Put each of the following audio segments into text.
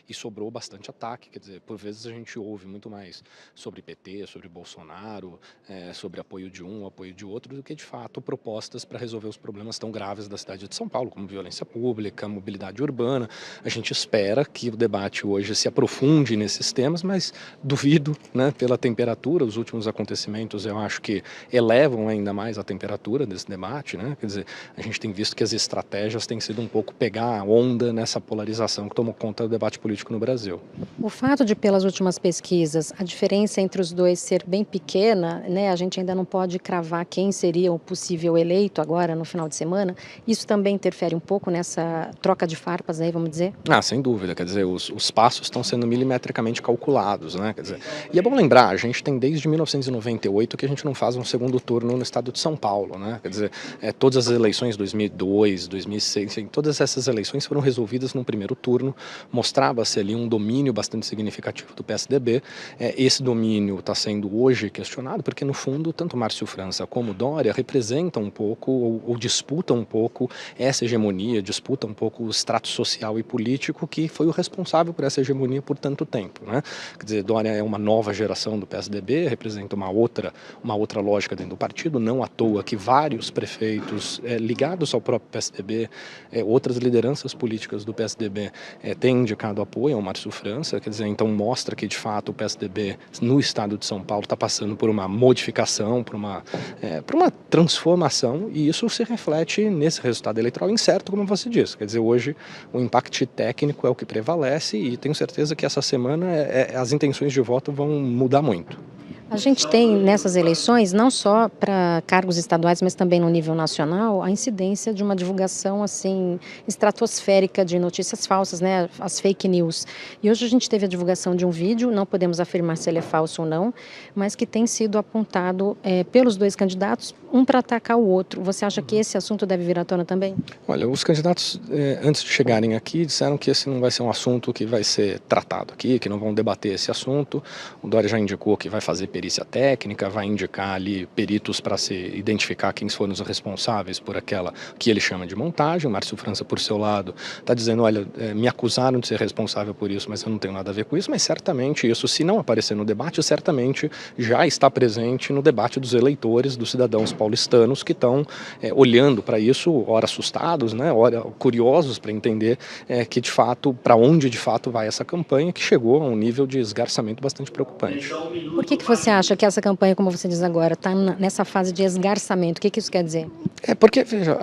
e sobrou bastante ataque, quer dizer, por vezes a gente ouve muito mais sobre PT, sobre Bolsonaro, sobre apoio de um, apoio de outro, do que de fato propostas para resolver os problemas tão graves da cidade de São Paulo, como violência pública, mobilidade urbana. A gente espera que o debate hoje se aprofunde nesses temas, mas duvido, né, pela temperatura, os últimos acontecimentos eu acho que elevam ainda mais a temperatura desse debate, né? Quer dizer, a gente tem visto que as estratégias têm sido um pouco pegar a onda nessa polarização que tomou conta do debate político no Brasil. O fato de, pelas últimas pesquisas, a diferença entre os dois ser bem pequena, né, a gente ainda não pode cravar quem seria o possível eleito agora no final de semana, isso também interfere um pouco nessa troca de farpas aí, vamos dizer? Ah, sem dúvida, quer dizer, os passos estão sendo milimetricamente calculados, né, quer dizer, e é bom lembrar, a gente tem desde 1998 que a gente não faz um segundo turno no estado de São Paulo, né, quer dizer, todas as eleições 2002, 2006, todas essas eleições foram resolvidas num primeiro turno, mostrava-se ali um domínio bastante significativo do PSDB, esse domínio está sendo hoje questionado, porque no fundo, tanto Márcio França como Dória representam um pouco, ou disputam um pouco essa hegemonia, disputam um pouco o extrato social e político que foi o responsável por essa hegemonia por tanto tempo, né? Quer dizer, Dória é uma nova geração do PSDB, representa uma outra lógica dentro do partido, não à toa que vários prefeitos ligados ao próprio PSDB, outras lideranças políticas do PSDB têm indicado apoio ao Márcio França, quer dizer, então mostra que de fato o PSDB no estado de São Paulo está passando por uma modificação, por uma transformação, e isso se reflete nesse resultado eleitoral incerto, como você disse. Quer dizer, hoje o impacto técnico é o que prevalece e tenho certeza que essa semana as intenções de voto vão mudar muito. A gente tem nessas eleições, não só para cargos estaduais, mas também no nível nacional, a incidência de uma divulgação assim estratosférica de notícias falsas, né, as fake news. E hoje a gente teve a divulgação de um vídeo, não podemos afirmar se ele é falso ou não, mas que tem sido apontado pelos dois candidatos, um para atacar o outro. Você acha que esse assunto deve vir à tona também? Olha, os candidatos, antes de chegarem aqui, disseram que esse não vai ser um assunto que vai ser tratado aqui, que não vão debater esse assunto. O Dória já indicou que vai fazer perícia técnica, vai indicar ali peritos para se identificar quem foram os responsáveis por aquela que ele chama de montagem. O Márcio França, por seu lado, está dizendo, olha, me acusaram de ser responsável por isso, mas eu não tenho nada a ver com isso. Mas certamente isso, se não aparecer no debate, certamente já está presente no debate dos eleitores, dos cidadãos paulistanos que estão olhando para isso, ora assustados, né, ora curiosos para entender que de fato, para onde de fato vai essa campanha, que chegou a um nível de esgarçamento bastante preocupante. Por que você acha que essa campanha, como você diz agora, está nessa fase de esgarçamento? O que isso quer dizer? Porque, veja,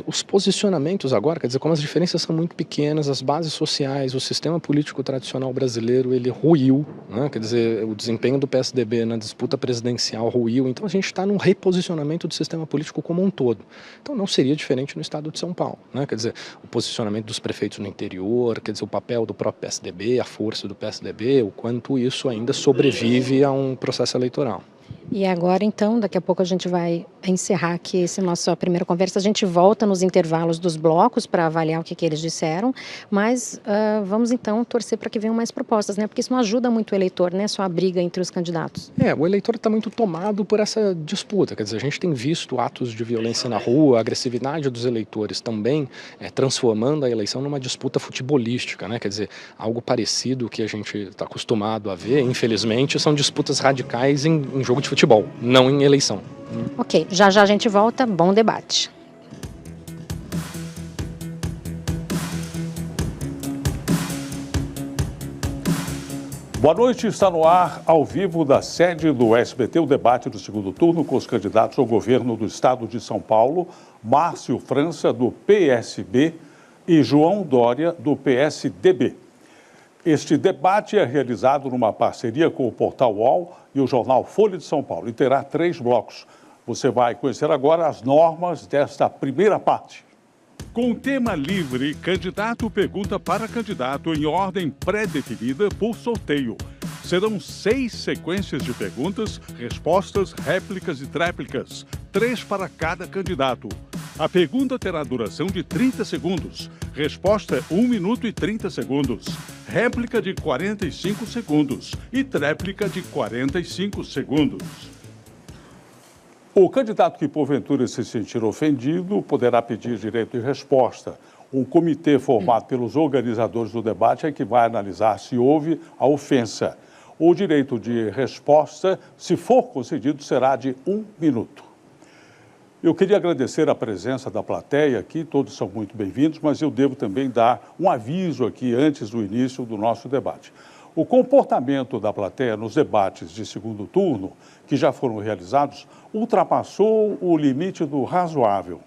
os posicionamentos agora, quer dizer, como as diferenças são muito pequenas, as bases sociais, o sistema político tradicional brasileiro, ele ruiu, né? Quer dizer, o desempenho do PSDB na disputa presidencial ruiu, então a gente está num reposicionamento do sistema político como um todo. Então não seria diferente no estado de São Paulo, né? Quer dizer, o posicionamento dos prefeitos no interior, quer dizer, o papel do próprio PSDB, a força do PSDB, o quanto isso ainda sobrevive a um processo eleitoral. E agora, então, daqui a pouco a gente vai encerrar aqui essa nossa primeira conversa. A gente volta nos intervalos dos blocos para avaliar o que eles disseram, mas vamos então torcer para que venham mais propostas, né? Porque isso não ajuda muito o eleitor, né? Só a briga entre os candidatos. O eleitor está muito tomado por essa disputa, quer dizer, a gente tem visto atos de violência na rua, a agressividade dos eleitores também transformando a eleição numa disputa futebolística, né? Quer dizer, algo parecido que a gente está acostumado a ver, infelizmente, são disputas radicais em jogo de futebol, não em eleição. Ok, já a gente volta, bom debate. Boa noite, está no ar, ao vivo da sede do SBT, o debate do segundo turno com os candidatos ao governo do estado de São Paulo, Márcio França, do PSB, e João Dória, do PSDB. Este debate é realizado numa parceria com o Portal UOL e o jornal Folha de São Paulo e terá 3 blocos. Você vai conhecer agora as normas desta primeira parte. Com tema livre, candidato pergunta para candidato em ordem pré-definida por sorteio. Serão 6 sequências de perguntas, respostas, réplicas e tréplicas, 3 para cada candidato. A pergunta terá duração de 30 segundos, resposta 1 minuto e 30 segundos, réplica de 45 segundos e tréplica de 45 segundos. O candidato que porventura se sentir ofendido poderá pedir direito de resposta. Um comitê formado pelos organizadores do debate é que vai analisar se houve a ofensa. O direito de resposta, se for concedido, será de 1 minuto. Eu queria agradecer a presença da plateia aqui, todos são muito bem-vindos, mas eu devo também dar um aviso aqui antes do início do nosso debate. O comportamento da plateia nos debates de segundo turno, que já foram realizados, ultrapassou o limite do razoável.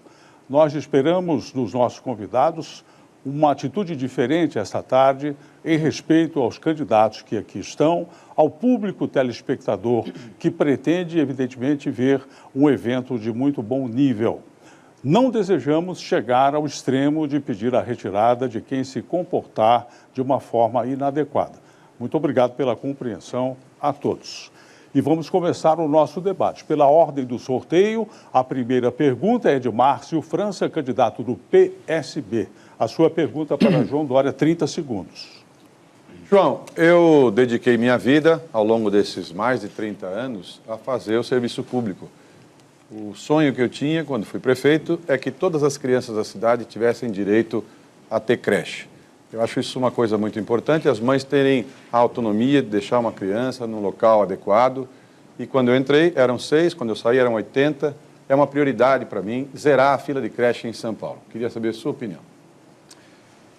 Nós esperamos dos nossos convidados uma atitude diferente esta tarde em respeito aos candidatos que aqui estão, ao público telespectador que pretende, evidentemente, ver um evento de muito bom nível. Não desejamos chegar ao extremo de pedir a retirada de quem se comportar de uma forma inadequada. Muito obrigado pela compreensão a todos. E vamos começar o nosso debate. Pela ordem do sorteio, a primeira pergunta é de Márcio França, candidato do PSB. A sua pergunta para João Dória, 30 segundos. João, eu dediquei minha vida, ao longo desses mais de 30 anos, a fazer o serviço público. O sonho que eu tinha, quando fui prefeito, é que todas as crianças da cidade tivessem direito a ter creche. Eu acho isso uma coisa muito importante, as mães terem a autonomia de deixar uma criança num local adequado. E quando eu entrei, eram 6, quando eu saí, eram 80. É uma prioridade para mim zerar a fila de creche em São Paulo. Queria saber a sua opinião.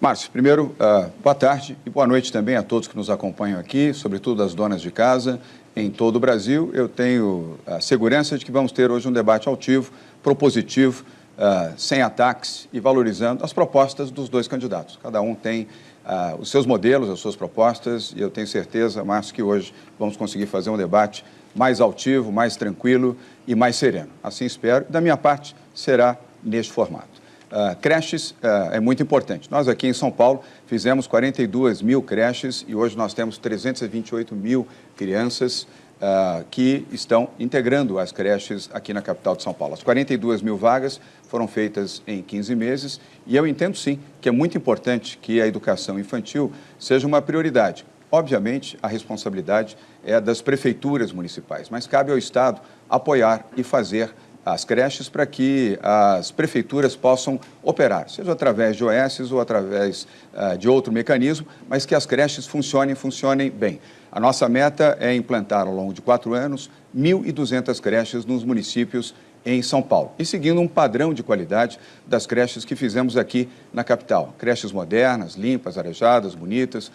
Márcio, primeiro, boa tarde e boa noite também a todos que nos acompanham aqui, sobretudo as donas de casa em todo o Brasil. Eu tenho a segurança de que vamos ter hoje um debate altivo, propositivo, sem ataques e valorizando as propostas dos dois candidatos. Cada um tem os seus modelos, as suas propostas, e eu tenho certeza, Márcio, que hoje vamos conseguir fazer um debate mais altivo, mais tranquilo e mais sereno. Assim espero. Da minha parte, será neste formato. Creches é muito importante. Nós aqui em São Paulo fizemos 42 mil creches e hoje nós temos 328 mil crianças que estão integrando as creches aqui na capital de São Paulo. As 42 mil vagas foram feitas em 15 meses e eu entendo sim que é muito importante que a educação infantil seja uma prioridade. Obviamente, a responsabilidade é das prefeituras municipais, mas cabe ao Estado apoiar e fazer as creches para que as prefeituras possam operar, seja através de OS ou através de outro mecanismo, mas que as creches funcionem bem. A nossa meta é implantar ao longo de 4 anos 1.200 creches nos municípios em São Paulo e seguindo um padrão de qualidade das creches que fizemos aqui na capital. Creches modernas, limpas, arejadas, bonitas,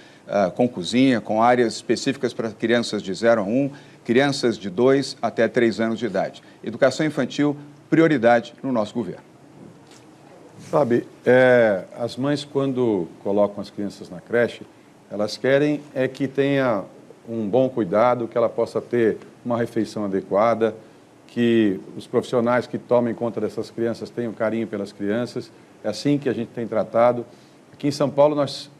com cozinha, com áreas específicas para crianças de 0 a 1, crianças de 2 até 3 anos de idade. Educação infantil, prioridade no nosso governo. Sabe, as mães, quando colocam as crianças na creche, elas querem que tenha um bom cuidado, que ela possa ter uma refeição adequada, que os profissionais que tomem conta dessas crianças tenham carinho pelas crianças. É assim que a gente tem tratado. Aqui em São Paulo nós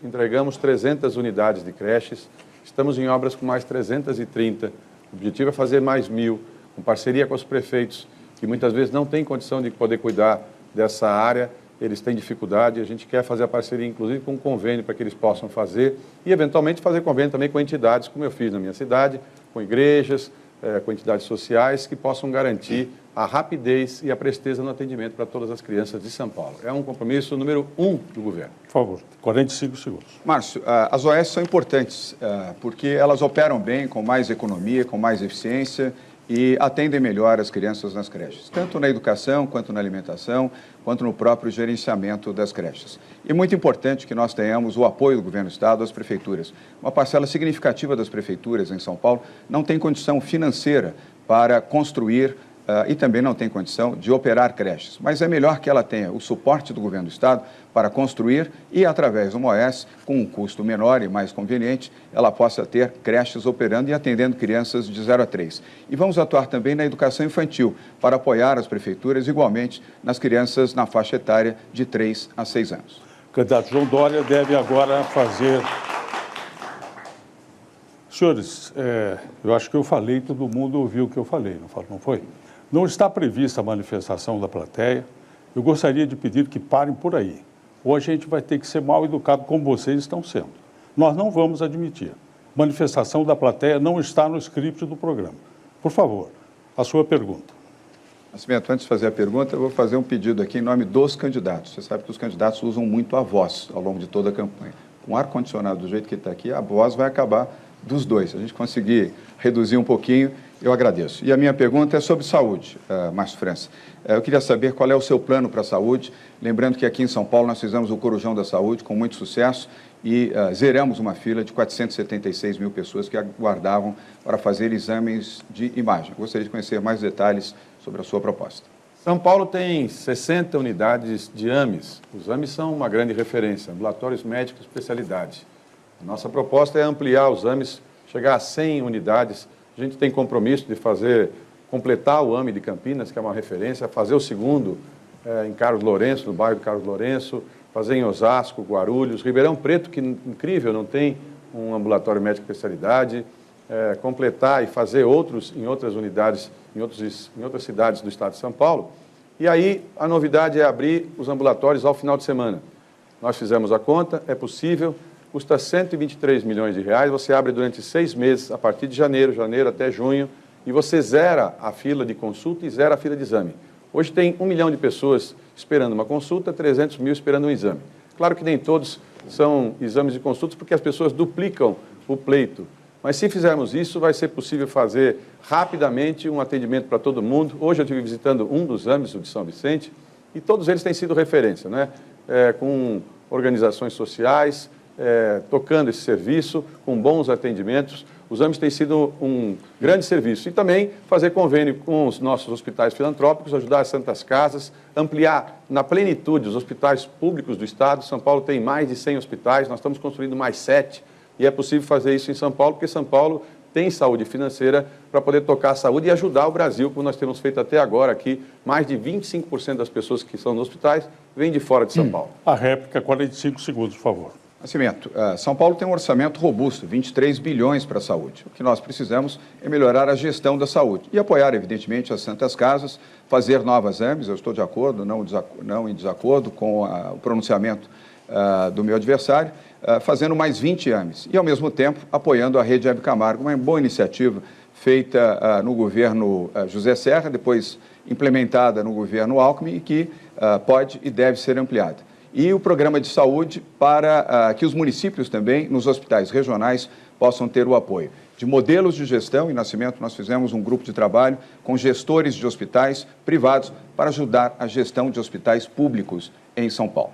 entregamos 300 unidades de creches, estamos em obras com mais 330. O objetivo é fazer mais 1.000, com parceria com os prefeitos, que muitas vezes não têm condição de poder cuidar dessa área, eles têm dificuldade, a gente quer fazer a parceria, inclusive, com um convênio para que eles possam fazer e, eventualmente, fazer convênio também com entidades, como eu fiz na minha cidade, com igrejas, com entidades sociais, que possam garantir a rapidez e a presteza no atendimento para todas as crianças de São Paulo. É um compromisso número 1 do governo. Por favor, 45 segundos. Márcio, as OS são importantes porque elas operam bem, com mais economia, com mais eficiência e atendem melhor as crianças nas creches, tanto na educação, quanto na alimentação, quanto no próprio gerenciamento das creches. E muito importante que nós tenhamos o apoio do governo do Estado às prefeituras. Uma parcela significativa das prefeituras em São Paulo não tem condição financeira para construir e também não tem condição de operar creches. Mas é melhor que ela tenha o suporte do governo do Estado para construir e, através de uma OS, com um custo menor e mais conveniente, ela possa ter creches operando e atendendo crianças de 0 a 3. E vamos atuar também na educação infantil, para apoiar as prefeituras igualmente nas crianças na faixa etária de 3 a 6 anos. O candidato João Dória deve agora fazer... Senhores, eu acho que eu falei, todo mundo ouviu o que eu falei, não foi? Não está prevista a manifestação da plateia. Eu gostaria de pedir que parem por aí. Hoje a gente vai ter que ser mal educado como vocês estão sendo. Nós não vamos admitir. Manifestação da plateia não está no script do programa. Por favor, a sua pergunta. Nascimento, antes de fazer a pergunta, eu vou fazer um pedido aqui em nome dos candidatos. Você sabe que os candidatos usam muito a voz ao longo de toda a campanha. Com o ar-condicionado do jeito que está aqui, a voz vai acabar dos dois. Se a gente conseguir reduzir um pouquinho, eu agradeço. E a minha pergunta é sobre saúde, Márcio França. Eu queria saber qual é o seu plano para a saúde, lembrando que aqui em São Paulo nós fizemos o Corujão da Saúde com muito sucesso e zeramos uma fila de 476 mil pessoas que aguardavam para fazer exames de imagem. Gostaria de conhecer mais detalhes sobre a sua proposta. São Paulo tem 60 unidades de AMES. Os AMES são uma grande referência, ambulatórios médicos especialidade. A nossa proposta é ampliar os AMES, chegar a 100 unidades. A gente tem compromisso de completar o AME de Campinas, que é uma referência, fazer o segundo em Carlos Lourenço, no bairro de Carlos Lourenço, fazer em Osasco, Guarulhos, Ribeirão Preto, que incrível, não tem um ambulatório médico de especialidade, completar e fazer outros em outras unidades, em outras cidades do estado de São Paulo. E aí a novidade é abrir os ambulatórios ao final de semana. Nós fizemos a conta, é possível, custa 123 milhões de reais, você abre durante 6 meses, a partir de janeiro até junho, e você zera a fila de consulta e zera a fila de exame. Hoje tem 1 milhão de pessoas esperando uma consulta, 300 mil esperando um exame. Claro que nem todos são exames de consultas, porque as pessoas duplicam o pleito. Mas se fizermos isso, vai ser possível fazer rapidamente um atendimento para todo mundo. Hoje eu estive visitando um dos AMES, o de São Vicente, e todos eles têm sido referência, né? Com organizações sociais, tocando esse serviço, com bons atendimentos. Os AMES têm sido um grande serviço. E também fazer convênio com os nossos hospitais filantrópicos, ajudar as santas casas, ampliar na plenitude os hospitais públicos do Estado. São Paulo tem mais de 100 hospitais, nós estamos construindo mais 7. E é possível fazer isso em São Paulo, porque São Paulo tem saúde financeira para poder tocar a saúde e ajudar o Brasil, como nós temos feito até agora aqui. Mais de 25% das pessoas que estão nos hospitais vêm de fora de São Paulo. A réplica, 45 segundos, por favor. Nascimento, São Paulo tem um orçamento robusto, 23 bilhões para a saúde. O que nós precisamos é melhorar a gestão da saúde e apoiar, evidentemente, as santas casas, fazer novas AMES. Eu estou de acordo, não em desacordo com o pronunciamento do meu adversário, fazendo mais 20 AMES e, ao mesmo tempo, apoiando a Rede Hebe Camargo, uma boa iniciativa feita no governo José Serra, depois implementada no governo Alckmin e que pode e deve ser ampliada. E o programa de saúde para que os municípios também, nos hospitais regionais, possam ter o apoio. De modelos de gestão, em Nascimento, nós fizemos um grupo de trabalho com gestores de hospitais privados para ajudar a gestão de hospitais públicos em São Paulo.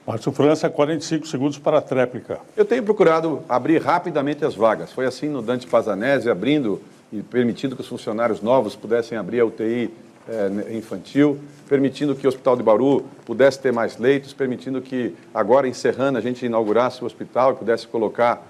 Márcio França, 45 segundos para a tréplica. Eu tenho procurado abrir rapidamente as vagas. Foi assim no Dante Pazanese, abrindo e permitindo que os funcionários novos pudessem abrir a UTI infantil, permitindo que o Hospital de Bauru pudesse ter mais leitos, permitindo que agora em Serrana a gente inaugurasse o hospital e pudesse colocar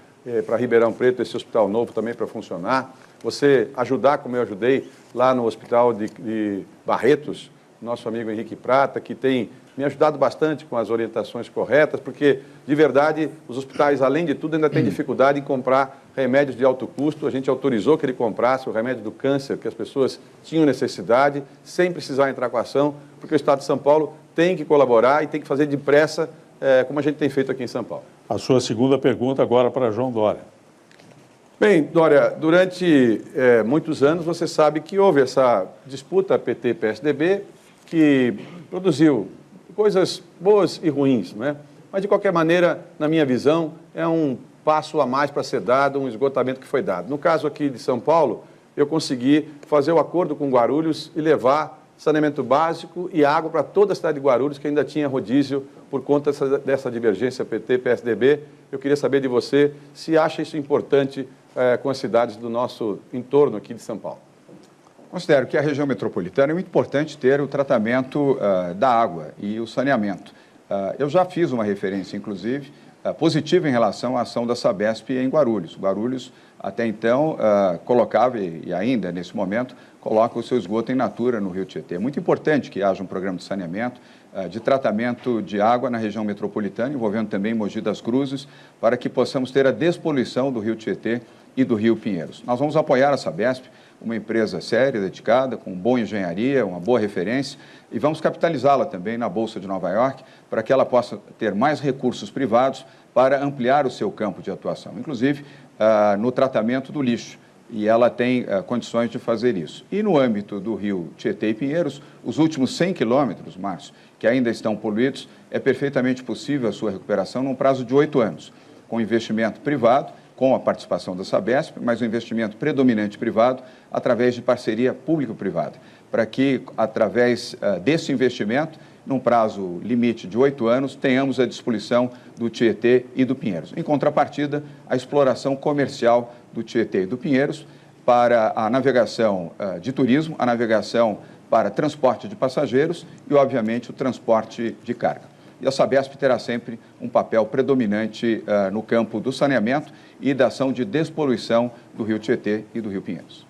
para Ribeirão Preto esse hospital novo também para funcionar. Você ajudar, como eu ajudei, lá no Hospital de Barretos, nosso amigo Henrique Prata, que tem me ajudado bastante com as orientações corretas, porque, de verdade, os hospitais, além de tudo, ainda têm dificuldade em comprar remédios de alto custo. A gente autorizou que ele comprasse o remédio do câncer, que as pessoas tinham necessidade, sem precisar entrar com a ação, porque o Estado de São Paulo tem que colaborar e tem que fazer depressa, como a gente tem feito aqui em São Paulo. A sua segunda pergunta agora para João Dória. Bem, Dória, durante muitos anos você sabe que houve essa disputa PT-PSDB que produziu coisas boas e ruins, né? Mas, de qualquer maneira, na minha visão, é um passo a mais para ser dado, um esgotamento que foi dado. No caso aqui de São Paulo, eu consegui fazer o acordo com Guarulhos e levar saneamento básico e água para toda a cidade de Guarulhos, que ainda tinha rodízio por conta dessa divergência PT-PSDB. Eu queria saber de você se acha isso importante com as cidades do nosso entorno aqui de São Paulo. Considero que a região metropolitana é muito importante ter o tratamento da água e o saneamento. Eu já fiz uma referência, inclusive, positiva em relação à ação da Sabesp em Guarulhos. Guarulhos, até então, colocava, e ainda nesse momento, coloca o seu esgoto em natura no Rio Tietê. É muito importante que haja um programa de saneamento, de tratamento de água na região metropolitana, envolvendo também Mogi das Cruzes, para que possamos ter a despoluição do Rio Tietê e do Rio Pinheiros. Nós vamos apoiar a Sabesp, uma empresa séria, dedicada, com boa engenharia, uma boa referência, e vamos capitalizá-la também na Bolsa de Nova York, para que ela possa ter mais recursos privados para ampliar o seu campo de atuação, inclusive no tratamento do lixo. e ela tem condições de fazer isso. E no âmbito do rio Tietê e Pinheiros, os últimos 100 quilômetros, Márcio, que ainda estão poluídos, é perfeitamente possível a sua recuperação num prazo de 8 anos, com investimento privado, com a participação da Sabesp, mas um investimento predominante privado através de parceria público-privada, para que, através desse investimento, num prazo limite de 8 anos, tenhamos a despoluição do Tietê e do Pinheiros. Em contrapartida, a exploração comercial do Tietê e do Pinheiros para a navegação de turismo, a navegação para transporte de passageiros e, obviamente, o transporte de carga. E a Sabesp terá sempre um papel predominante no campo do saneamento e da ação de despoluição do rio Tietê e do rio Pinheiros.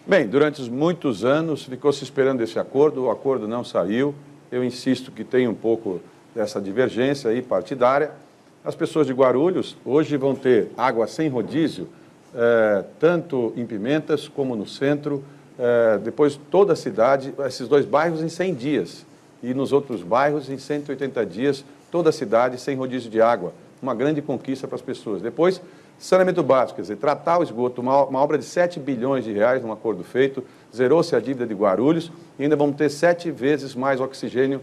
Bem, durante muitos anos ficou se esperando esse acordo, o acordo não saiu. Eu insisto que tem um pouco dessa divergência aí partidária. As pessoas de Guarulhos hoje vão ter água sem rodízio, tanto em Pimentas como no centro, depois toda a cidade, esses 2 bairros em 100 dias e nos outros bairros em 180 dias, toda a cidade sem rodízio de água. Uma grande conquista para as pessoas. Depois, saneamento básico, quer dizer, tratar o esgoto, uma obra de 7 bilhões de reais num acordo feito, zerou-se a dívida de Guarulhos e ainda vamos ter 7 vezes mais oxigênio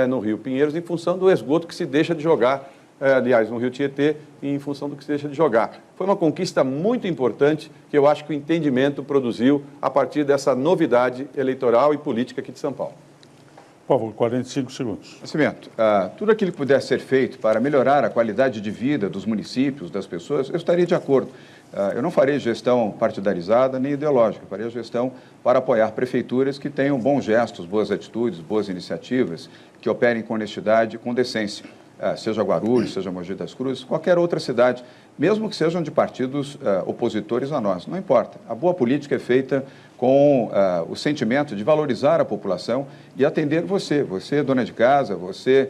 no rio Pinheiros em função do esgoto que se deixa de jogar, aliás, no rio Tietê, e em função do que se deixa de jogar. Foi uma conquista muito importante que eu acho que o entendimento produziu a partir dessa novidade eleitoral e política aqui de São Paulo. Por favor, 45 segundos. Nascimento, tudo aquilo que puder ser feito para melhorar a qualidade de vida dos municípios, das pessoas, eu estaria de acordo. Eu não farei gestão partidarizada nem ideológica, farei gestão para apoiar prefeituras que tenham bons gestos, boas atitudes, boas iniciativas, que operem com honestidade e com decência. Seja Guarulhos, seja Mogi das Cruzes, qualquer outra cidade, mesmo que sejam de partidos opositores a nós, não importa. A boa política é feita com o sentimento de valorizar a população e atender você, dona de casa, você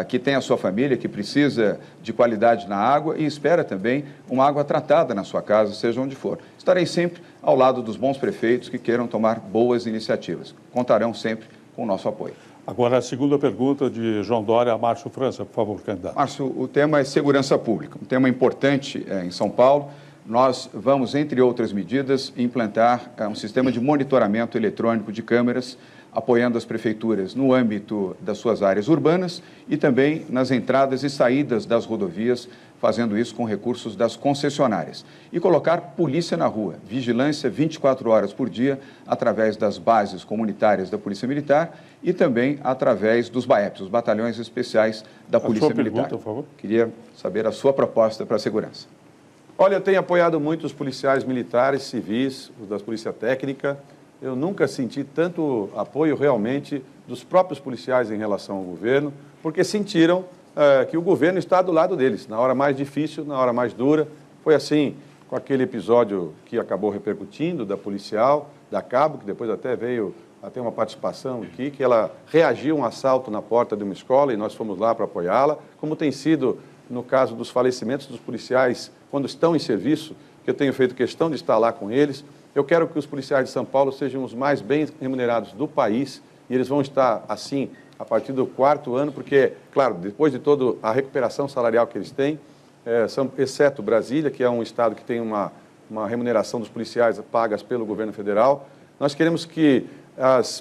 que tem a sua família, que precisa de qualidade na água e espera também uma água tratada na sua casa, seja onde for. Estarei sempre ao lado dos bons prefeitos que queiram tomar boas iniciativas. Contarão sempre com o nosso apoio. Agora, a segunda pergunta de João Dória a Márcio França, por favor, candidato. Márcio, o tema é segurança pública, um tema importante em São Paulo. Nós vamos, entre outras medidas, implantar um sistema de monitoramento eletrônico de câmeras, apoiando as prefeituras no âmbito das suas áreas urbanas e também nas entradas e saídas das rodovias, fazendo isso com recursos das concessionárias. E colocar polícia na rua, vigilância 24 horas por dia, através das bases comunitárias da Polícia Militar e também através dos BAEPs, os Batalhões Especiais da Polícia Militar. Pergunta, por favor. Queria saber a sua proposta para a segurança. Olha, eu tenho apoiado muito os policiais militares, civis, os da Polícia Técnica. Eu nunca senti tanto apoio realmente dos próprios policiais em relação ao governo, porque sentiram que o governo está do lado deles, na hora mais difícil, na hora mais dura. Foi assim com aquele episódio que acabou repercutindo da policial, da Cabo, que depois até veio a ter uma participação aqui, que ela reagiu a um assalto na porta de uma escola e nós fomos lá para apoiá-la, como tem sido no caso dos falecimentos dos policiais quando estão em serviço, que eu tenho feito questão de estar lá com eles. Eu quero que os policiais de São Paulo sejam os mais bem remunerados do país e eles vão estar assim a partir do 4º ano, porque, claro, depois de toda a recuperação salarial que eles têm, exceto Brasília, que é um estado que tem uma remuneração dos policiais pagas pelo governo federal, nós queremos que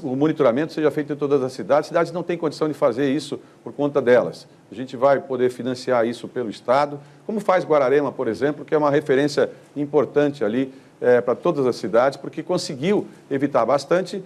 o monitoramento seja feito em todas as cidades. As cidades não têm condição de fazer isso por conta delas. A gente vai poder financiar isso pelo Estado, como faz Guararema, por exemplo, que é uma referência importante ali para todas as cidades, porque conseguiu evitar bastante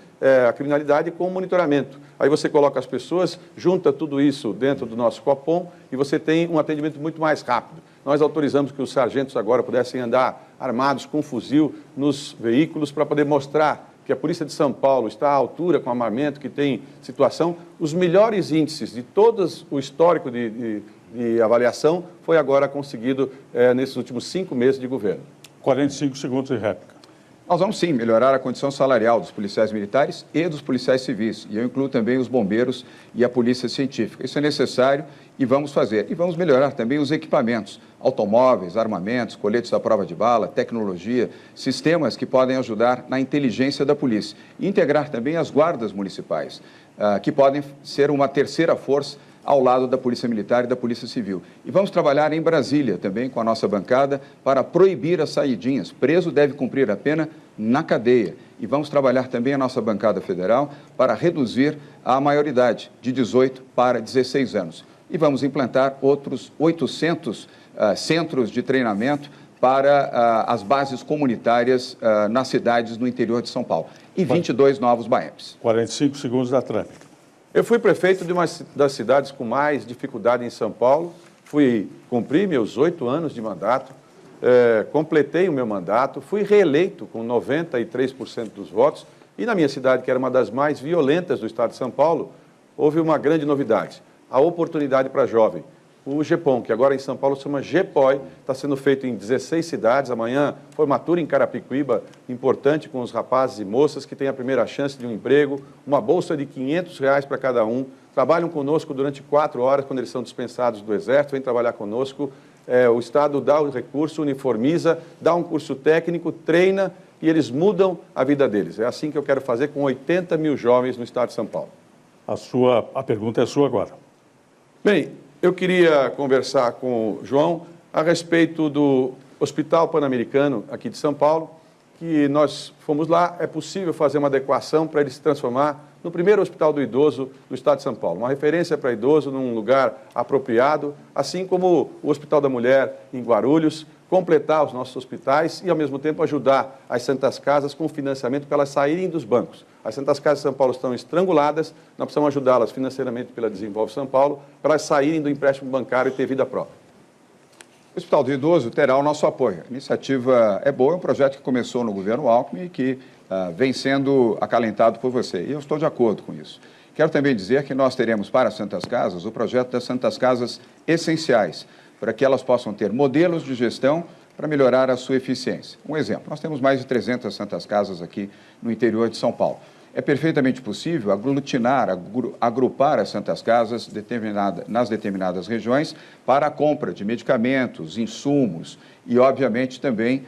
a criminalidade com o monitoramento. Aí você coloca as pessoas, junta tudo isso dentro do nosso Copom e você tem um atendimento muito mais rápido. Nós autorizamos que os sargentos agora pudessem andar armados com fuzil nos veículos para poder mostrar que a Polícia de São Paulo está à altura com armamento, que tem situação. Os melhores índices de todo o histórico de avaliação foi agora conseguido nesses últimos 5 meses de governo. 45 segundos de réplica. Nós vamos sim melhorar a condição salarial dos policiais militares e dos policiais civis. E eu incluo também os bombeiros e a polícia científica. Isso é necessário e vamos fazer. E vamos melhorar também os equipamentos, automóveis, armamentos, coletes à prova de bala, tecnologia, sistemas que podem ajudar na inteligência da polícia. E integrar também as guardas municipais, que podem ser uma terceira força ao lado da Polícia Militar e da Polícia Civil. E vamos trabalhar em Brasília também com a nossa bancada para proibir as saidinhas. Preso deve cumprir a pena na cadeia. E vamos trabalhar também a nossa bancada federal para reduzir a maioridade de 18 para 16 anos. E vamos implantar outros 800 centros de treinamento para as bases comunitárias nas cidades no interior de São Paulo. E 22 novos BAEPs. 45 segundos da trâmite. Eu fui prefeito de uma das cidades com mais dificuldade em São Paulo, cumpri meus 8 anos de mandato, completei o meu mandato, fui reeleito com 93% dos votos e na minha cidade, que era uma das mais violentas do estado de São Paulo, houve uma grande novidade, a oportunidade para jovem. O GEPOM, que agora em São Paulo se chama GEPOI, está sendo feito em 16 cidades. Amanhã, formatura em Carapicuíba, importante com os rapazes e moças que têm a primeira chance de um emprego, uma bolsa de R$500 para cada um. Trabalham conosco durante 4 horas, quando eles são dispensados do Exército, vêm trabalhar conosco. O Estado dá o recurso, uniformiza, dá um curso técnico, treina e eles mudam a vida deles. É assim que eu quero fazer com 80 mil jovens no Estado de São Paulo. A pergunta é sua agora. Bem, eu queria conversar com o João a respeito do Hospital Pan-Americano aqui de São Paulo, que nós fomos lá, é possível fazer uma adequação para ele se transformar no primeiro hospital do idoso do estado de São Paulo, uma referência para idoso num lugar apropriado, assim como o Hospital da Mulher em Guarulhos, completar os nossos hospitais e, ao mesmo tempo, ajudar as Santas Casas com financiamento para elas saírem dos bancos. As Santas Casas de São Paulo estão estranguladas, nós precisamos ajudá-las financeiramente pela Desenvolve São Paulo, para elas saírem do empréstimo bancário e ter vida própria. O Hospital do Idoso terá o nosso apoio. A iniciativa é boa, é um projeto que começou no governo Alckmin e que vem sendo acalentado por você. E eu estou de acordo com isso. Quero também dizer que nós teremos para as Santas Casas o projeto das Santas Casas essenciais, para que elas possam ter modelos de gestão para melhorar a sua eficiência. Um exemplo, nós temos mais de 300 Santas Casas aqui no interior de São Paulo. É perfeitamente possível aglutinar, agrupar as Santas Casas nas determinadas regiões para a compra de medicamentos, insumos e, obviamente, também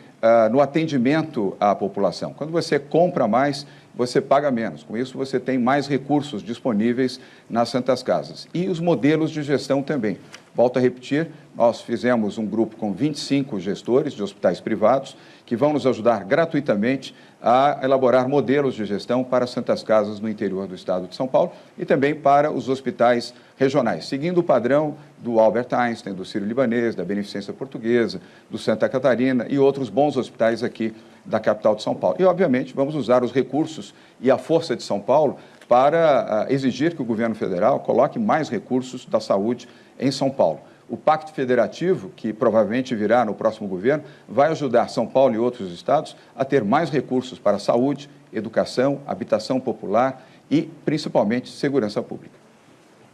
no atendimento à população. Quando você compra mais, você paga menos. Com isso, você tem mais recursos disponíveis nas Santas Casas. E os modelos de gestão também. Volto a repetir, nós fizemos um grupo com 25 gestores de hospitais privados que vão nos ajudar gratuitamente a elaborar modelos de gestão para as Santas Casas no interior do estado de São Paulo e também para os hospitais regionais, seguindo o padrão do Albert Einstein, do Sírio-Libanês, da Beneficência Portuguesa, do Santa Catarina e outros bons hospitais aqui da capital de São Paulo. E, obviamente, vamos usar os recursos e a força de São Paulo para exigir que o governo federal coloque mais recursos da saúde em São Paulo. O Pacto Federativo, que provavelmente virá no próximo governo, vai ajudar São Paulo e outros estados a ter mais recursos para saúde, educação, habitação popular e, principalmente, segurança pública.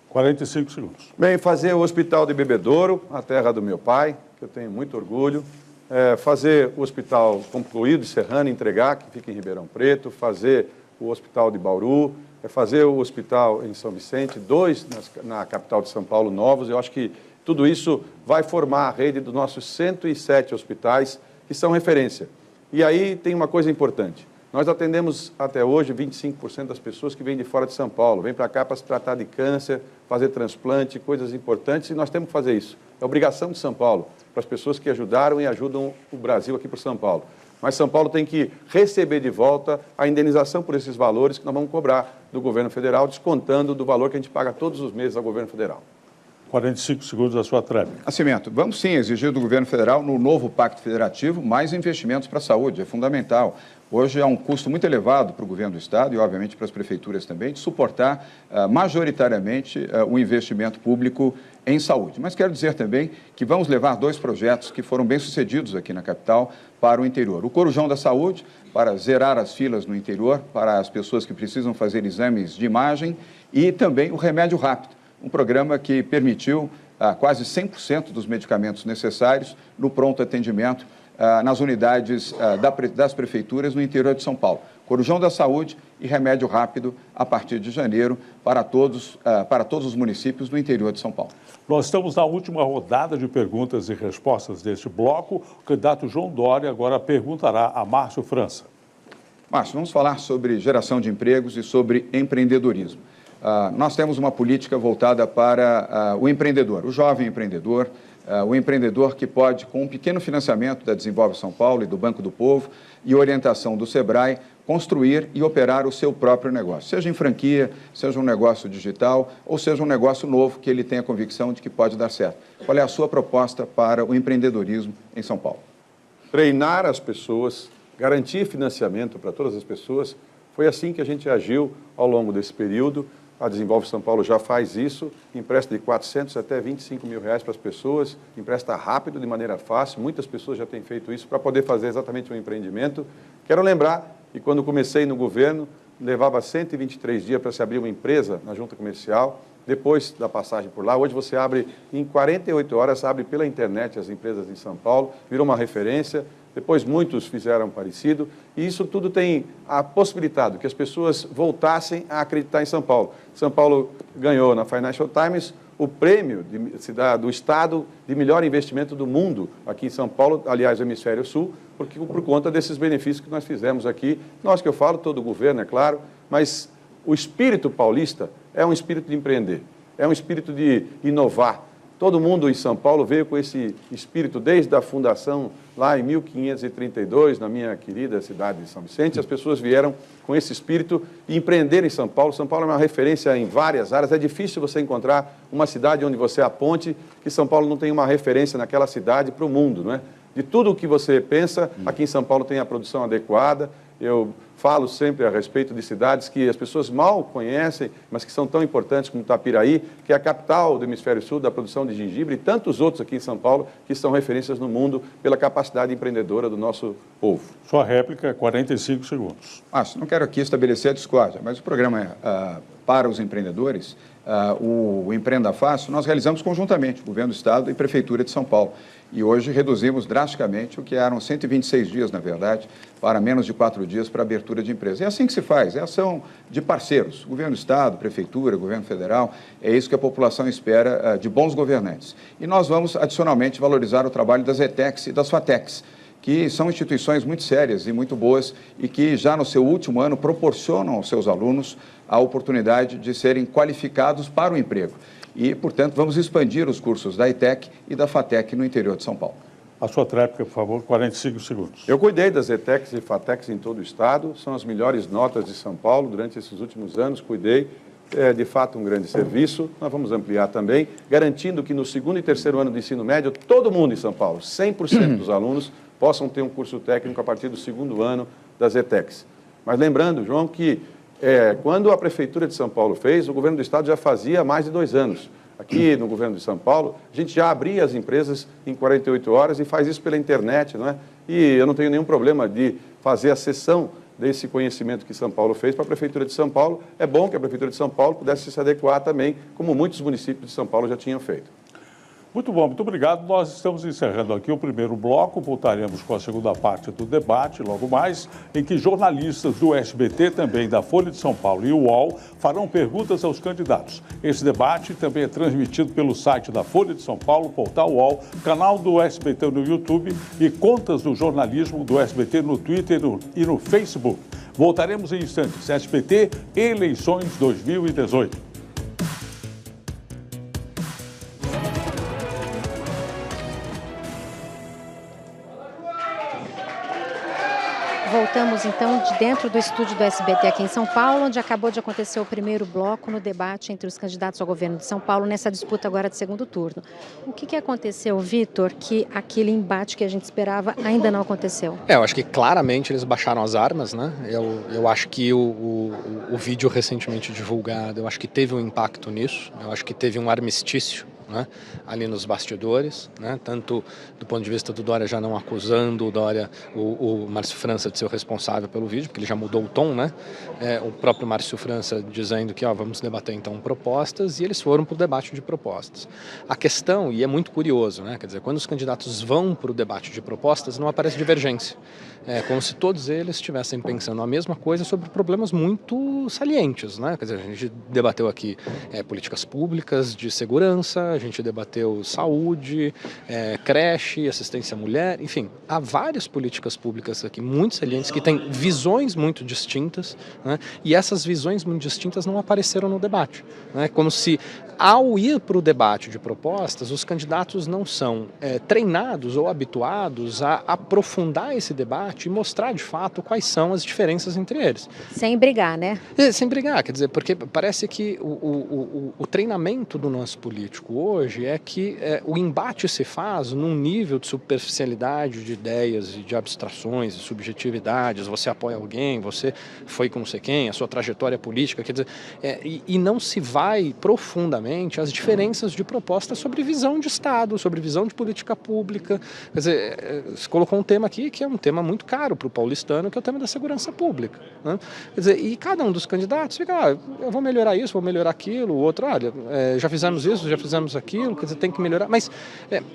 45 segundos. Bem, fazer o Hospital de Bebedouro, a terra do meu pai, que eu tenho muito orgulho. Fazer o Hospital concluído de Serrana, entregar, que fica em Ribeirão Preto. Fazer o Hospital de Bauru. Fazer o hospital em São Vicente, 2 na capital de São Paulo, novos. Eu acho que tudo isso vai formar a rede dos nossos 107 hospitais, que são referência. E aí tem uma coisa importante. Nós atendemos até hoje 25% das pessoas que vêm de fora de São Paulo, vêm para cá para se tratar de câncer, fazer transplante, coisas importantes, e nós temos que fazer isso. É obrigação de São Paulo, para as pessoas que ajudaram e ajudam o Brasil aqui por São Paulo. Mas São Paulo tem que receber de volta a indenização por esses valores que nós vamos cobrar do governo federal, descontando do valor que a gente paga todos os meses ao governo federal. 45 segundos da sua trâmite. Nascimento, vamos sim exigir do governo federal, no novo Pacto Federativo, mais investimentos para a saúde, é fundamental. Hoje há um custo muito elevado para o governo do estado e, obviamente, para as prefeituras também, de suportar majoritariamente o investimento público em saúde. Mas quero dizer também que vamos levar 2 projetos que foram bem-sucedidos aqui na capital para o interior. O Corujão da Saúde, para zerar as filas no interior, para as pessoas que precisam fazer exames de imagem, e também o Remédio Rápido, um programa que permitiu quase 100% dos medicamentos necessários no pronto atendimento nas unidades das prefeituras no interior de São Paulo. Corujão da Saúde e Remédio Rápido a partir de janeiro para todos os municípios do interior de São Paulo. Nós estamos na última rodada de perguntas e respostas deste bloco. O candidato João Dória agora perguntará a Márcio França. Márcio, vamos falar sobre geração de empregos e sobre empreendedorismo. nós temos uma política voltada para o empreendedor, o jovem empreendedor, o empreendedor que pode, com um pequeno financiamento da Desenvolve São Paulo e do Banco do Povo e orientação do SEBRAE, construir e operar o seu próprio negócio, seja em franquia, seja um negócio digital ou seja um negócio novo que ele tenha convicção de que pode dar certo. Qual é a sua proposta para o empreendedorismo em São Paulo? Treinar as pessoas, garantir financiamento para todas as pessoas. Foi assim que a gente agiu ao longo desse período. A Desenvolve São Paulo já faz isso, empresta de 400 até 25 mil reais para as pessoas, empresta rápido, de maneira fácil. Muitas pessoas já têm feito isso para poder fazer exatamente um empreendimento. Quero lembrar que quando comecei no governo, levava 123 dias para se abrir uma empresa na junta comercial. Depois da passagem por lá, hoje você abre em 48 horas, abre pela internet as empresas em São Paulo, virou uma referência. Depois muitos fizeram parecido e isso tudo tem possibilitado que as pessoas voltassem a acreditar em São Paulo. São Paulo ganhou na Financial Times o prêmio do Estado de melhor investimento do mundo aqui em São Paulo, aliás, no Hemisfério Sul, porque por conta desses benefícios que nós fizemos aqui. Nós que eu falo, todo o governo, é claro, mas o espírito paulista é um espírito de empreender, é um espírito de inovar. Todo mundo em São Paulo veio com esse espírito desde a fundação, lá em 1532, na minha querida cidade de São Vicente. As pessoas vieram com esse espírito e empreenderam em São Paulo. São Paulo é uma referência em várias áreas. É difícil você encontrar uma cidade onde você aponte que São Paulo não tem uma referência naquela cidade para o mundo, não é? De tudo o que você pensa, aqui em São Paulo tem a produção adequada. Eu falo sempre a respeito de cidades que as pessoas mal conhecem, mas que são tão importantes como Itapiraí, que é a capital do Hemisfério Sul da produção de gengibre, e tantos outros aqui em São Paulo que são referências no mundo pela capacidade empreendedora do nosso povo. Sua réplica, 45 segundos. Não quero aqui estabelecer a discórdia, mas o programa é para os empreendedores, o Empreenda Fácil, nós realizamos conjuntamente, Governo do Estado e Prefeitura de São Paulo. E hoje reduzimos drasticamente o que eram 126 dias, na verdade, para menos de 4 dias para abertura de empresa. É assim que se faz, é ação de parceiros, Governo do Estado, Prefeitura, Governo Federal, é isso que a população espera de bons governantes. E nós vamos, adicionalmente, valorizar o trabalho das ETECs e das FATECs, que são instituições muito sérias e muito boas e que já no seu último ano proporcionam aos seus alunos a oportunidade de serem qualificados para o emprego. E, portanto, vamos expandir os cursos da ETEC e da FATEC no interior de São Paulo. A sua tréplica, por favor, 45 segundos. Eu cuidei das ETECs e FATECs em todo o estado, são as melhores notas de São Paulo durante esses últimos anos, cuidei. É, de fato, um grande serviço. Nós vamos ampliar também, garantindo que no segundo e terceiro ano do ensino médio, todo mundo em São Paulo, 100% dos alunos, possam ter um curso técnico a partir do segundo ano das ETECs. Mas lembrando, João, que quando a Prefeitura de São Paulo fez, o Governo do Estado já fazia há mais de 2 anos. Aqui no Governo de São Paulo, a gente já abria as empresas em 48 horas e faz isso pela internet, não é? E eu não tenho nenhum problema de fazer a cessão desse conhecimento que São Paulo fez para a Prefeitura de São Paulo. É bom que a Prefeitura de São Paulo pudesse se adequar também, como muitos municípios de São Paulo já tinham feito. Muito bom, muito obrigado. Nós estamos encerrando aqui o primeiro bloco, voltaremos com a segunda parte do debate, logo mais, em que jornalistas do SBT, também da Folha de São Paulo e o UOL, farão perguntas aos candidatos. Esse debate também é transmitido pelo site da Folha de São Paulo, portal UOL, canal do SBT no YouTube e contas do jornalismo do SBT no Twitter e no Facebook. Voltaremos em instantes. SBT, eleições 2018. Voltamos então de dentro do estúdio do SBT aqui em São Paulo, onde acabou de acontecer o primeiro bloco no debate entre os candidatos ao governo de São Paulo nessa disputa agora de segundo turno. O que aconteceu, Vitor, que aquele embate que a gente esperava ainda não aconteceu? Eu acho que claramente eles baixaram as armas, né? Eu acho que o vídeo recentemente divulgado, eu acho que teve um impacto nisso, eu acho que teve um armistício, né, ali nos bastidores, né, tanto do ponto de vista do Dória já não acusando o Dória, o Márcio França de ser o responsável pelo vídeo, porque ele já mudou o tom, né, o próprio Márcio França dizendo que vamos debater então propostas, e eles foram para o debate de propostas. A questão, e é muito curioso, né, quer dizer, quando os candidatos vão para o debate de propostas, não aparece divergência. É como se todos eles estivessem pensando a mesma coisa sobre problemas muito salientes, né? Quer dizer, a gente debateu aqui políticas públicas de segurança, a gente debateu saúde, creche, assistência à mulher, enfim, há várias políticas públicas aqui muito salientes que têm visões muito distintas, né, e essas visões muito distintas não apareceram no debate, né, como se ao ir para o debate de propostas, os candidatos não são treinados ou habituados a aprofundar esse debate e mostrar de fato quais são as diferenças entre eles. Sem brigar, né? Sem brigar, quer dizer, porque parece que o treinamento do nosso político hoje é que o embate se faz num nível de superficialidade de ideias e de abstrações e subjetividades, você apoia alguém, você foi com não sei quem, a sua trajetória política, quer dizer, e não se vai profundamente as diferenças de propostas sobre visão de Estado, sobre visão de política pública. Quer dizer, você colocou um tema aqui que é um tema muito caro para o paulistano, que é o tema da segurança pública, né? Quer dizer, e cada um dos candidatos fica, eu vou melhorar isso, vou melhorar aquilo, o outro, olha, já fizemos isso, já fizemos aquilo, quer dizer, tem que melhorar, mas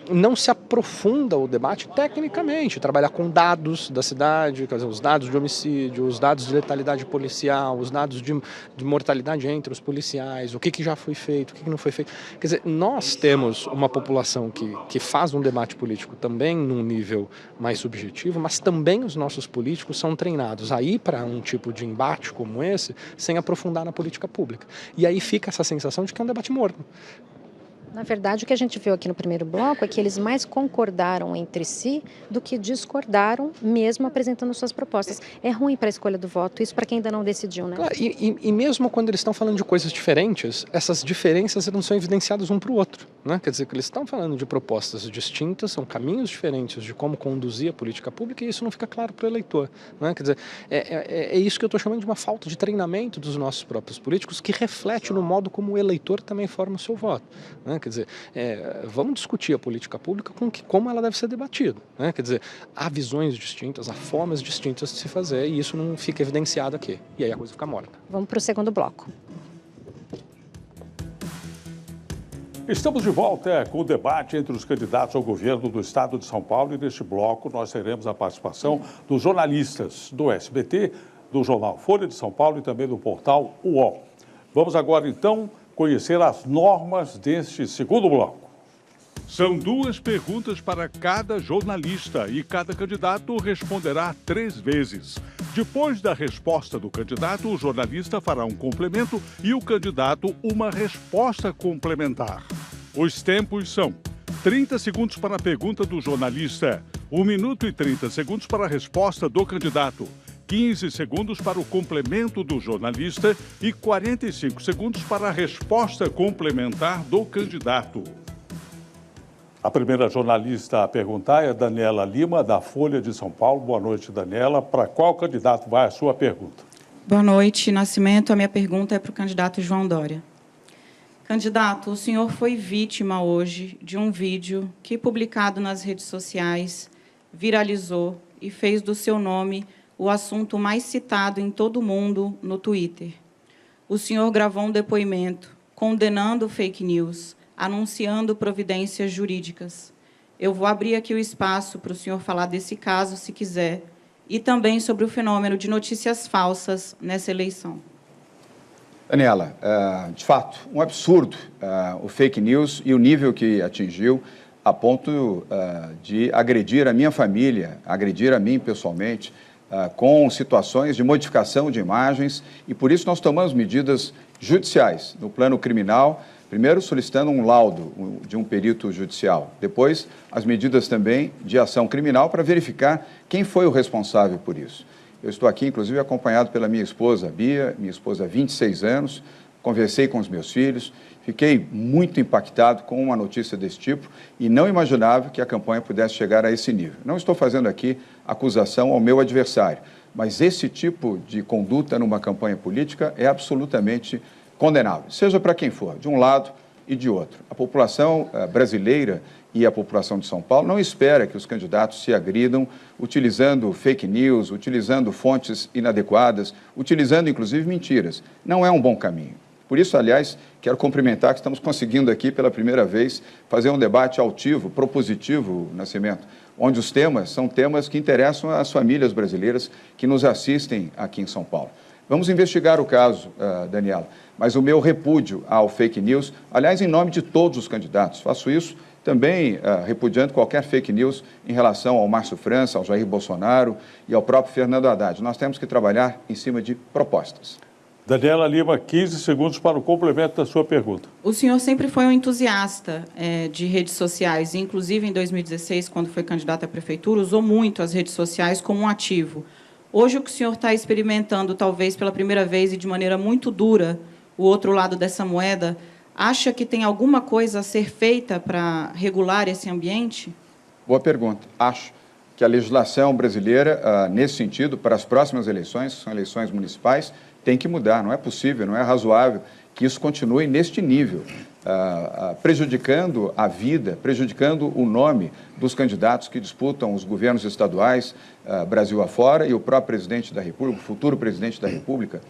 não se aprofunda o debate tecnicamente, trabalhar com dados da cidade, quer dizer, os dados de homicídio, os dados de letalidade policial, os dados de mortalidade entre os policiais, o que já foi feito, o que não foi feito. Quer dizer, nós temos uma população que faz um debate político também num nível mais subjetivo, mas também os nossos políticos são treinados a ir para um tipo de embate como esse sem aprofundar na política pública. E aí fica essa sensação de que é um debate morno. Na verdade, o que a gente viu aqui no primeiro bloco é que eles mais concordaram entre si do que discordaram, mesmo apresentando suas propostas. É ruim para a escolha do voto, isso para quem ainda não decidiu, né? Claro, e mesmo quando eles estão falando de coisas diferentes, essas diferenças não são evidenciadas um para o outro, né? Quer dizer, que eles estão falando de propostas distintas, são caminhos diferentes de como conduzir a política pública e isso não fica claro para o eleitor, né? Quer dizer, é isso que eu estou chamando de uma falta de treinamento dos nossos próprios políticos que reflete no modo como o eleitor também forma o seu voto, né? Quer dizer, vamos discutir a política pública com como ela deve ser debatida, né? Quer dizer, há visões distintas, há formas distintas de se fazer e isso não fica evidenciado aqui. E aí a coisa fica morta. Vamos para o segundo bloco. Estamos de volta com o debate entre os candidatos ao governo do estado de São Paulo e neste bloco nós teremos a participação dos jornalistas do SBT, do jornal Folha de São Paulo e também do portal UOL. Vamos agora então conhecer as normas deste segundo bloco. São 2 perguntas para cada jornalista e cada candidato responderá 3 vezes. Depois da resposta do candidato, o jornalista fará um complemento e o candidato uma resposta complementar. Os tempos são 30 segundos para a pergunta do jornalista, 1 minuto e 30 segundos para a resposta do candidato, 15 segundos para o complemento do jornalista e 45 segundos para a resposta complementar do candidato. A primeira jornalista a perguntar é Daniela Lima, da Folha de São Paulo. Boa noite, Daniela. Para qual candidato vai a sua pergunta? Boa noite, Nascimento. A minha pergunta é para o candidato João Dória. Candidato, o senhor foi vítima hoje de um vídeo que, publicado nas redes sociais, viralizou e fez do seu nome o assunto mais citado em todo o mundo no Twitter. O senhor gravou um depoimento condenando fake news, anunciando providências jurídicas. Eu vou abrir aqui o espaço para o senhor falar desse caso, se quiser, e também sobre o fenômeno de notícias falsas nessa eleição. Daniela, de fato, um absurdo o fake news e o nível que atingiu a ponto de agredir a minha família, agredir a mim pessoalmente, com situações de modificação de imagens, e por isso nós tomamos medidas judiciais no plano criminal, primeiro solicitando um laudo de um perito judicial, depois as medidas também de ação criminal para verificar quem foi o responsável por isso. Eu estou aqui, inclusive, acompanhado pela minha esposa, Bia, minha esposa há 26 anos, conversei com os meus filhos, fiquei muito impactado com uma notícia desse tipo e não imaginava que a campanha pudesse chegar a esse nível. Não estou fazendo aqui acusação ao meu adversário, mas esse tipo de conduta numa campanha política é absolutamente condenável, seja para quem for, de um lado e de outro. A população brasileira e a população de São Paulo não espera que os candidatos se agridam utilizando fake news, utilizando fontes inadequadas, utilizando, inclusive, mentiras. Não é um bom caminho. Por isso, aliás, quero cumprimentar que estamos conseguindo aqui, pela primeira vez, fazer um debate altivo, propositivo, Nascimento, onde os temas são temas que interessam às famílias brasileiras que nos assistem aqui em São Paulo. Vamos investigar o caso, Daniela, mas o meu repúdio ao fake news, aliás, em nome de todos os candidatos, faço isso também repudiando qualquer fake news em relação ao Márcio França, ao Jair Bolsonaro e ao próprio Fernando Haddad. Nós temos que trabalhar em cima de propostas. Daniela Lima, 15 segundos para o complemento da sua pergunta. O senhor sempre foi um entusiasta de redes sociais, e, inclusive em 2016, quando foi candidato à prefeitura, usou muito as redes sociais como um ativo. Hoje, o que o senhor está experimentando, talvez pela primeira vez e de maneira muito dura, o outro lado dessa moeda, acha que tem alguma coisa a ser feita para regular esse ambiente? Boa pergunta. Acho que a legislação brasileira, nesse sentido, para as próximas eleições, que são eleições municipais, tem que mudar. Não é possível, não é razoável que isso continue neste nível, prejudicando a vida, prejudicando o nome dos candidatos que disputam os governos estaduais, Brasil afora, e o próprio presidente da República, o futuro presidente da República.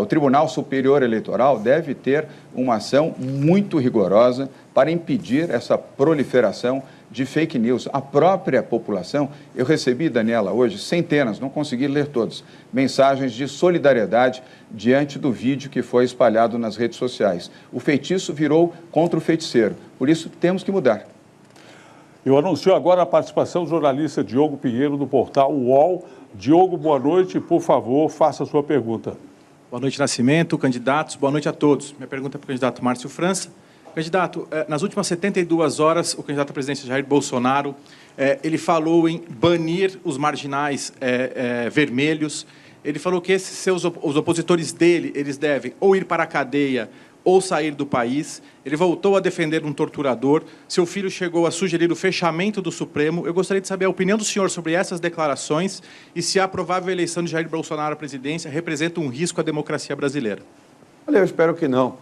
O Tribunal Superior Eleitoral deve ter uma ação muito rigorosa para impedir essa proliferação de fake news. A própria população, eu recebi, Daniela, hoje, centenas, não consegui ler todos, mensagens de solidariedade diante do vídeo que foi espalhado nas redes sociais. O feitiço virou contra o feiticeiro, por isso temos que mudar. Eu anuncio agora a participação do jornalista Diogo Pinheiro do portal UOL. Diogo, boa noite, por favor, faça a sua pergunta. Boa noite, Nascimento, candidatos, boa noite a todos. Minha pergunta é para o candidato Márcio França. Candidato, nas últimas 72 horas, o candidato à presidência Jair Bolsonaro, ele falou em banir os marginais vermelhos. Ele falou que os opositores dele, eles devem ou ir para a cadeia ou sair do país. Ele voltou a defender um torturador. Seu filho chegou a sugerir o fechamento do Supremo. Eu gostaria de saber a opinião do senhor sobre essas declarações e se a provável eleição de Jair Bolsonaro à presidência representa um risco à democracia brasileira. Olha, eu espero que não.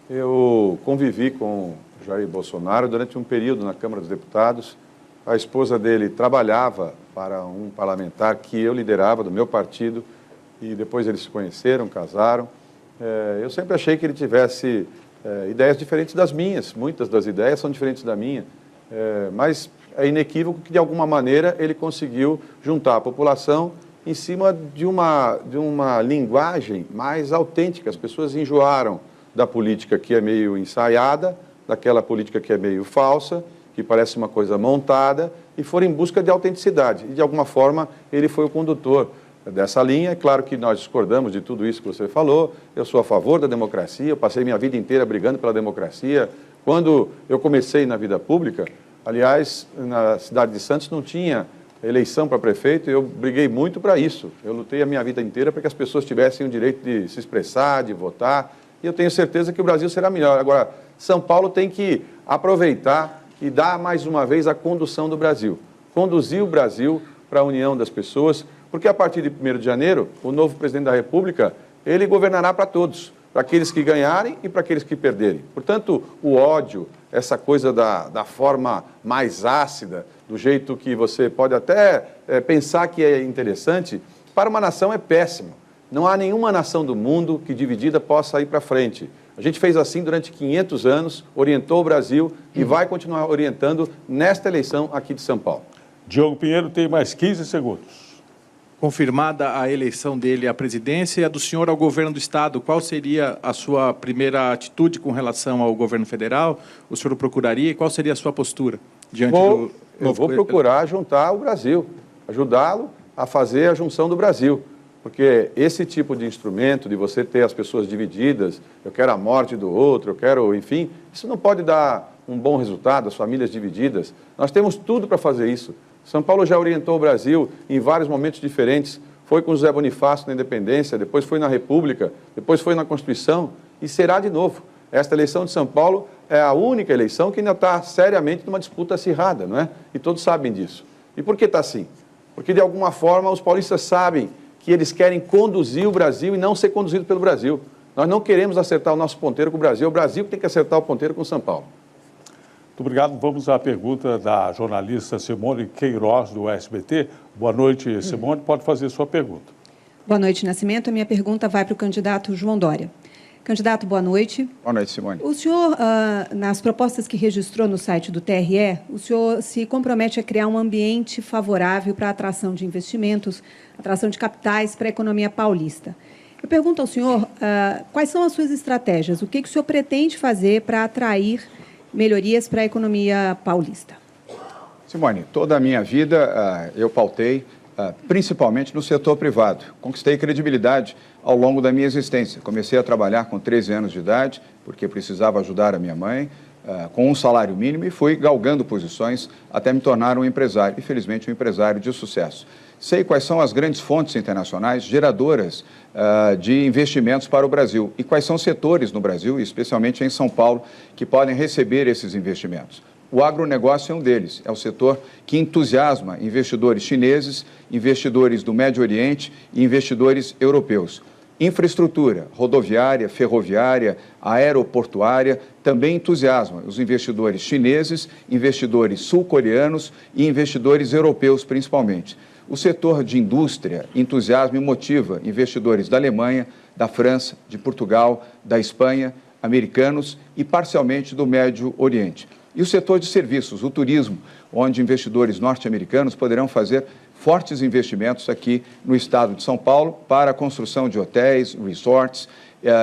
Eu convivi com Jair Bolsonaro durante um período na Câmara dos Deputados. A esposa dele trabalhava para um parlamentar que eu liderava, do meu partido, e depois eles se conheceram, casaram. Eu sempre achei que ele tivesse ideias diferentes das minhas, muitas das ideias são diferentes da minha, mas é inequívoco que, de alguma maneira, ele conseguiu juntar a população em cima de uma linguagem mais autêntica. As pessoas enjoaram da política que é meio ensaiada, daquela política que é meio falsa, que parece uma coisa montada, e foram em busca de autenticidade. E, de alguma forma, ele foi o condutor dessa linha. É claro que nós discordamos de tudo isso que você falou. Eu sou a favor da democracia, eu passei minha vida inteira brigando pela democracia. Quando eu comecei na vida pública, aliás, na cidade de Santos não tinha eleição para prefeito, e eu briguei muito para isso. Eu lutei a minha vida inteira para que as pessoas tivessem o direito de se expressar, de votar, e eu tenho certeza que o Brasil será melhor. Agora, São Paulo tem que aproveitar e dar mais uma vez a condução do Brasil. Conduzir o Brasil para a união das pessoas, porque a partir de 1º de janeiro, o novo presidente da República, ele governará para todos, para aqueles que ganharem e para aqueles que perderem. Portanto, o ódio, essa coisa da forma mais ácida, do jeito que você pode até pensar que é interessante, para uma nação é péssimo. Não há nenhuma nação do mundo que dividida possa ir para frente. A gente fez assim durante 500 anos, orientou o Brasil e vai continuar orientando nesta eleição aqui de São Paulo. Diogo Pinheiro tem mais 15 segundos. Confirmada a eleição dele à presidência e a do senhor ao governo do Estado, qual seria a sua primeira atitude com relação ao governo federal? O senhor o procuraria e qual seria a sua postura diante do... Eu vou procurar juntar o Brasil, ajudá-lo a fazer a junção do Brasil. Porque esse tipo de instrumento, de você ter as pessoas divididas, eu quero a morte do outro, eu quero, enfim, isso não pode dar um bom resultado, as famílias divididas. Nós temos tudo para fazer isso. São Paulo já orientou o Brasil em vários momentos diferentes. Foi com José Bonifácio na independência, depois foi na República, depois foi na Constituição e será de novo. Esta eleição de São Paulo é a única eleição que ainda está seriamente numa disputa acirrada, não é? E todos sabem disso. E por que está assim? Porque, de alguma forma, os paulistas sabem que eles querem conduzir o Brasil e não ser conduzido pelo Brasil. Nós não queremos acertar o nosso ponteiro com o Brasil, é o Brasil que tem que acertar o ponteiro com São Paulo. Muito obrigado. Vamos à pergunta da jornalista Simone Queiroz, do SBT. Boa noite, Simone. Pode fazer sua pergunta. Boa noite, Nascimento. A minha pergunta vai para o candidato João Dória. Candidato, boa noite. Boa noite, Simone. O senhor, nas propostas que registrou no site do TRE, o senhor se compromete a criar um ambiente favorável para a atração de investimentos, atração de capitais para a economia paulista. Eu pergunto ao senhor quais são as suas estratégias, o que o senhor pretende fazer para atrair melhorias para a economia paulista? Simone, toda a minha vida eu pautei principalmente no setor privado. Conquistei credibilidade ao longo da minha existência. Comecei a trabalhar com 13 anos de idade, porque precisava ajudar a minha mãe, com um salário mínimo, e fui galgando posições até me tornar um empresário, e felizmente um empresário de sucesso. Sei quais são as grandes fontes internacionais geradoras de investimentos para o Brasil e quais são os setores no Brasil, e especialmente em São Paulo, que podem receber esses investimentos. O agronegócio é um deles, é o setor que entusiasma investidores chineses, investidores do Médio Oriente e investidores europeus. Infraestrutura rodoviária, ferroviária, aeroportuária também entusiasma os investidores chineses, investidores sul-coreanos e investidores europeus principalmente. O setor de indústria entusiasma e motiva investidores da Alemanha, da França, de Portugal, da Espanha, americanos e parcialmente do Médio Oriente. E o setor de serviços, o turismo, onde investidores norte-americanos poderão fazer fortes investimentos aqui no estado de São Paulo para a construção de hotéis, resorts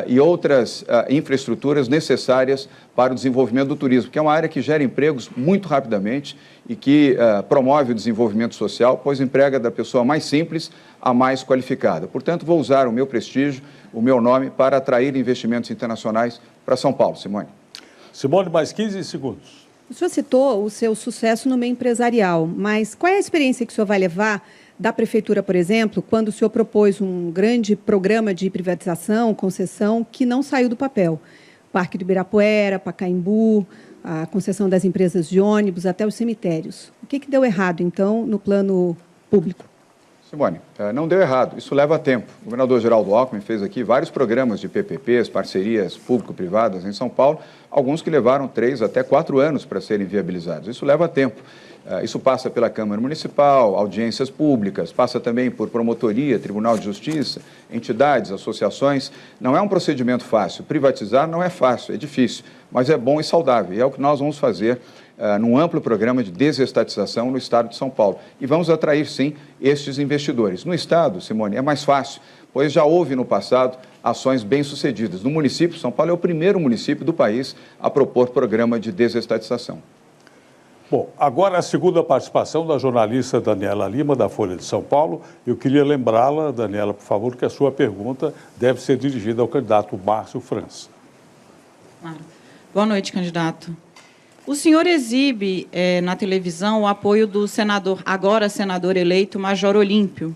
e outras infraestruturas necessárias para o desenvolvimento do turismo, que é uma área que gera empregos muito rapidamente e que promove o desenvolvimento social, pois emprega da pessoa mais simples a mais qualificada. Portanto, vou usar o meu prestígio, o meu nome, para atrair investimentos internacionais para São Paulo. Simone. Simone, mais 15 segundos. O senhor citou o seu sucesso no meio empresarial, mas qual é a experiência que o senhor vai levar da Prefeitura, por exemplo, quando o senhor propôs um grande programa de privatização, concessão, que não saiu do papel? Parque do Ibirapuera, Pacaembu, a concessão das empresas de ônibus, até os cemitérios. O que deu errado, então, no plano público? Simone, não deu errado, isso leva tempo. O governador Geraldo Alckmin fez aqui vários programas de PPPs, parcerias público-privadas em São Paulo, alguns que levaram 3 até 4 anos para serem viabilizados. Isso leva tempo. Isso passa pela Câmara Municipal, audiências públicas, passa também por promotoria, Tribunal de Justiça, entidades, associações. Não é um procedimento fácil. Privatizar não é fácil, é difícil, mas é bom e saudável. E é o que nós vamos fazer num amplo programa de desestatização no estado de São Paulo. E vamos atrair, sim, estes investidores. No estado, Simone, é mais fácil, pois já houve no passado ações bem-sucedidas. No município, São Paulo é o primeiro município do país a propor programa de desestatização. Bom, agora a segunda participação da jornalista Daniela Lima, da Folha de São Paulo. Eu queria lembrá-la, Daniela, por favor, que a sua pergunta deve ser dirigida ao candidato Márcio França. Claro. Boa noite, candidato. O senhor exibe na televisão o apoio do senador, agora senador eleito, Major Olímpio.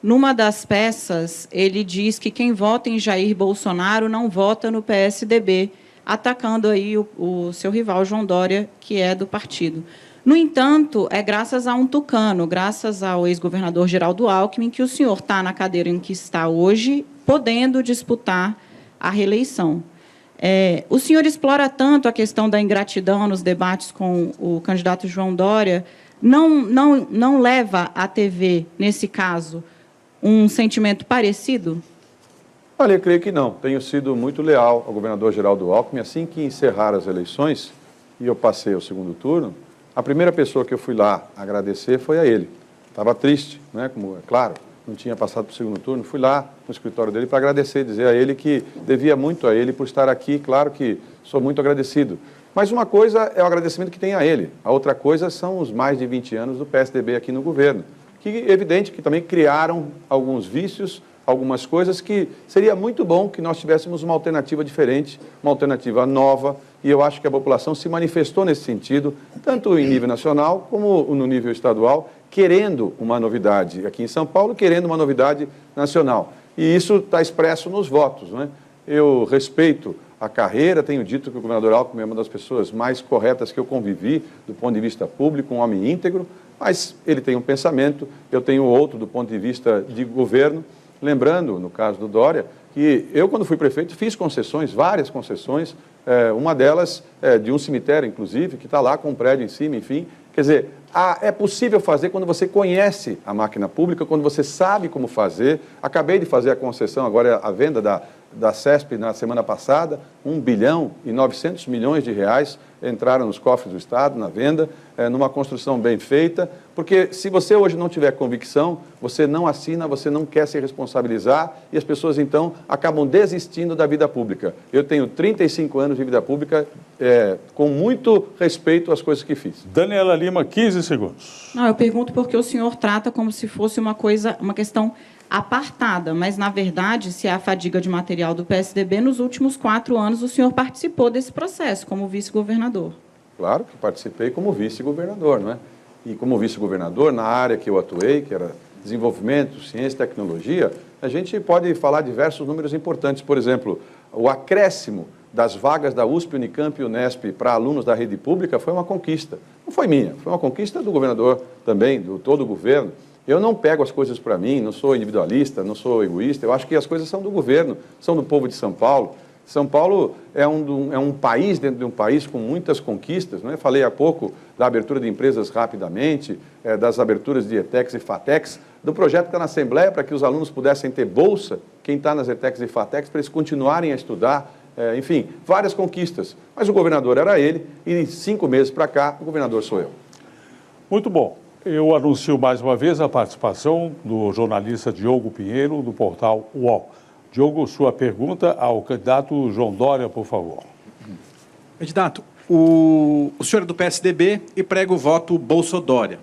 Numa das peças, ele diz que quem vota em Jair Bolsonaro não vota no PSDB, atacando aí o seu rival, João Dória, que é do partido. No entanto, é graças a um tucano, graças ao ex-governador Geraldo Alckmin, que o senhor está na cadeira em que está hoje, podendo disputar a reeleição. O senhor explora tanto a questão da ingratidão nos debates com o candidato João Dória, não leva à TV, nesse caso, um sentimento parecido? Olha, eu creio que não. Tenho sido muito leal ao governador Geraldo Alckmin. Assim que encerraram as eleições, e eu passei ao segundo turno, a primeira pessoa que eu fui lá agradecer foi a ele. Estava triste, né? Como é claro, não tinha passado para o segundo turno. Fui lá no escritório dele para agradecer, dizer a ele que devia muito a ele por estar aqui. Claro que sou muito agradecido. Mas uma coisa é o agradecimento que tem a ele. A outra coisa são os mais de 20 anos do PSDB aqui no governo, que é evidente que também criaram alguns vícios, algumas coisas que seria muito bom que nós tivéssemos uma alternativa diferente, uma alternativa nova, e eu acho que a população se manifestou nesse sentido, tanto em nível nacional como no nível estadual, querendo uma novidade aqui em São Paulo, querendo uma novidade nacional. E isso está expresso nos votos, né? Eu respeito a carreira, tenho dito que o governador Alckmin é uma das pessoas mais corretas que eu convivi do ponto de vista público, um homem íntegro, mas ele tem um pensamento, eu tenho outro do ponto de vista de governo. Lembrando, no caso do Dória, que eu, quando fui prefeito, fiz concessões, várias concessões, uma delas de um cemitério, inclusive, que está lá com um prédio em cima, enfim. Quer dizer, é possível fazer quando você conhece a máquina pública, quando você sabe como fazer. Acabei de fazer a concessão, agora a venda da CESP na semana passada, 1 bilhão e 900 milhões de reais entraram nos cofres do Estado, na venda, numa construção bem feita, porque se você hoje não tiver convicção, você não assina, você não quer se responsabilizar e as pessoas, então, acabam desistindo da vida pública. Eu tenho 35 anos de vida pública, com muito respeito às coisas que fiz. Daniela Lima, 15 segundos. Não, eu pergunto porque o senhor trata como se fosse uma questão apartada, mas, na verdade, se é a fadiga de material do PSDB, nos últimos 4 anos o senhor participou desse processo como vice-governador. Claro que participei como vice-governador, não é? E como vice-governador, na área que eu atuei, que era desenvolvimento, ciência e tecnologia, a gente pode falar diversos números importantes. Por exemplo, o acréscimo das vagas da USP, Unicamp e Unesp para alunos da rede pública foi uma conquista. Não foi minha, foi uma conquista do governador também, do todo o governo. Eu não pego as coisas para mim, não sou individualista, não sou egoísta, eu acho que as coisas são do governo, são do povo de São Paulo. São Paulo é um país dentro de um país com muitas conquistas, não é? Falei há pouco da abertura de empresas rapidamente, das aberturas de ETECs e FATECs, do projeto que está na Assembleia para que os alunos pudessem ter bolsa, quem está nas ETECs e FATECs, para eles continuarem a estudar, enfim, várias conquistas. Mas o governador era ele e 5 meses para cá, o governador sou eu. Muito bom. Eu anuncio mais uma vez a participação do jornalista Diogo Pinheiro, do portal UOL. Diogo, sua pergunta ao candidato João Dória, por favor. Candidato, o senhor é do PSDB e prega o voto Bolsodória.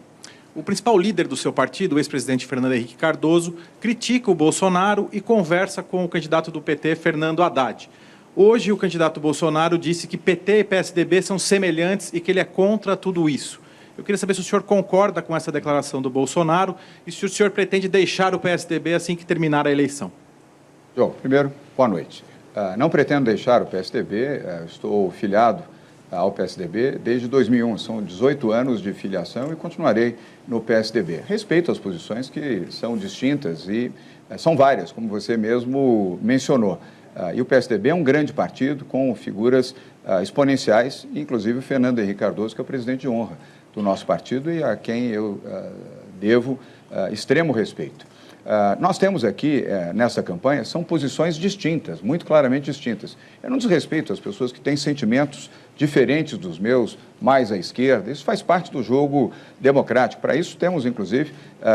O principal líder do seu partido, o ex-presidente Fernando Henrique Cardoso, critica o Bolsonaro e conversa com o candidato do PT, Fernando Haddad. Hoje, o candidato Bolsonaro disse que PT e PSDB são semelhantes e que ele é contra tudo isso. Eu queria saber se o senhor concorda com essa declaração do Bolsonaro e se o senhor pretende deixar o PSDB assim que terminar a eleição. João, primeiro, boa noite. Não pretendo deixar o PSDB, estou filiado ao PSDB desde 2001, são 18 anos de filiação e continuarei no PSDB. Respeito as posições que são distintas e são várias, como você mesmo mencionou. E o PSDB é um grande partido com figuras exponenciais, inclusive o Fernando Henrique Cardoso, que é o presidente de honra do nosso partido e a quem eu devo extremo respeito. Nós temos aqui, nessa campanha, são posições distintas, muito claramente distintas. Eu não desrespeito as pessoas que têm sentimentos diferentes dos meus, mais à esquerda. Isso faz parte do jogo democrático. Para isso temos, inclusive,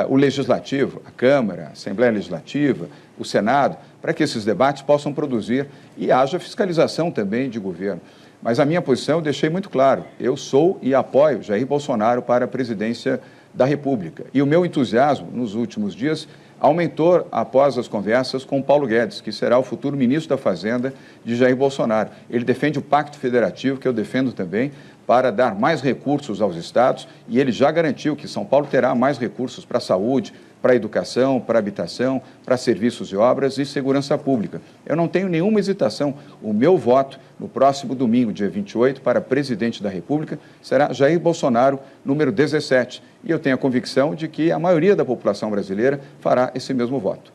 o Legislativo, a Câmara, a Assembleia Legislativa, o Senado, para que esses debates possam produzir e haja fiscalização também de governo. Mas a minha posição eu deixei muito claro. Eu sou e apoio Jair Bolsonaro para a presidência da República. E o meu entusiasmo nos últimos dias aumentou após as conversas com Paulo Guedes, que será o futuro ministro da Fazenda de Jair Bolsonaro. Ele defende o Pacto Federativo, que eu defendo também, para dar mais recursos aos estados, e ele já garantiu que São Paulo terá mais recursos para a saúde, para a educação, para a habitação, para serviços e obras e segurança pública. Eu não tenho nenhuma hesitação. O meu voto no próximo domingo, dia 28, para presidente da República, será Jair Bolsonaro, número 17. E eu tenho a convicção de que a maioria da população brasileira fará esse mesmo voto.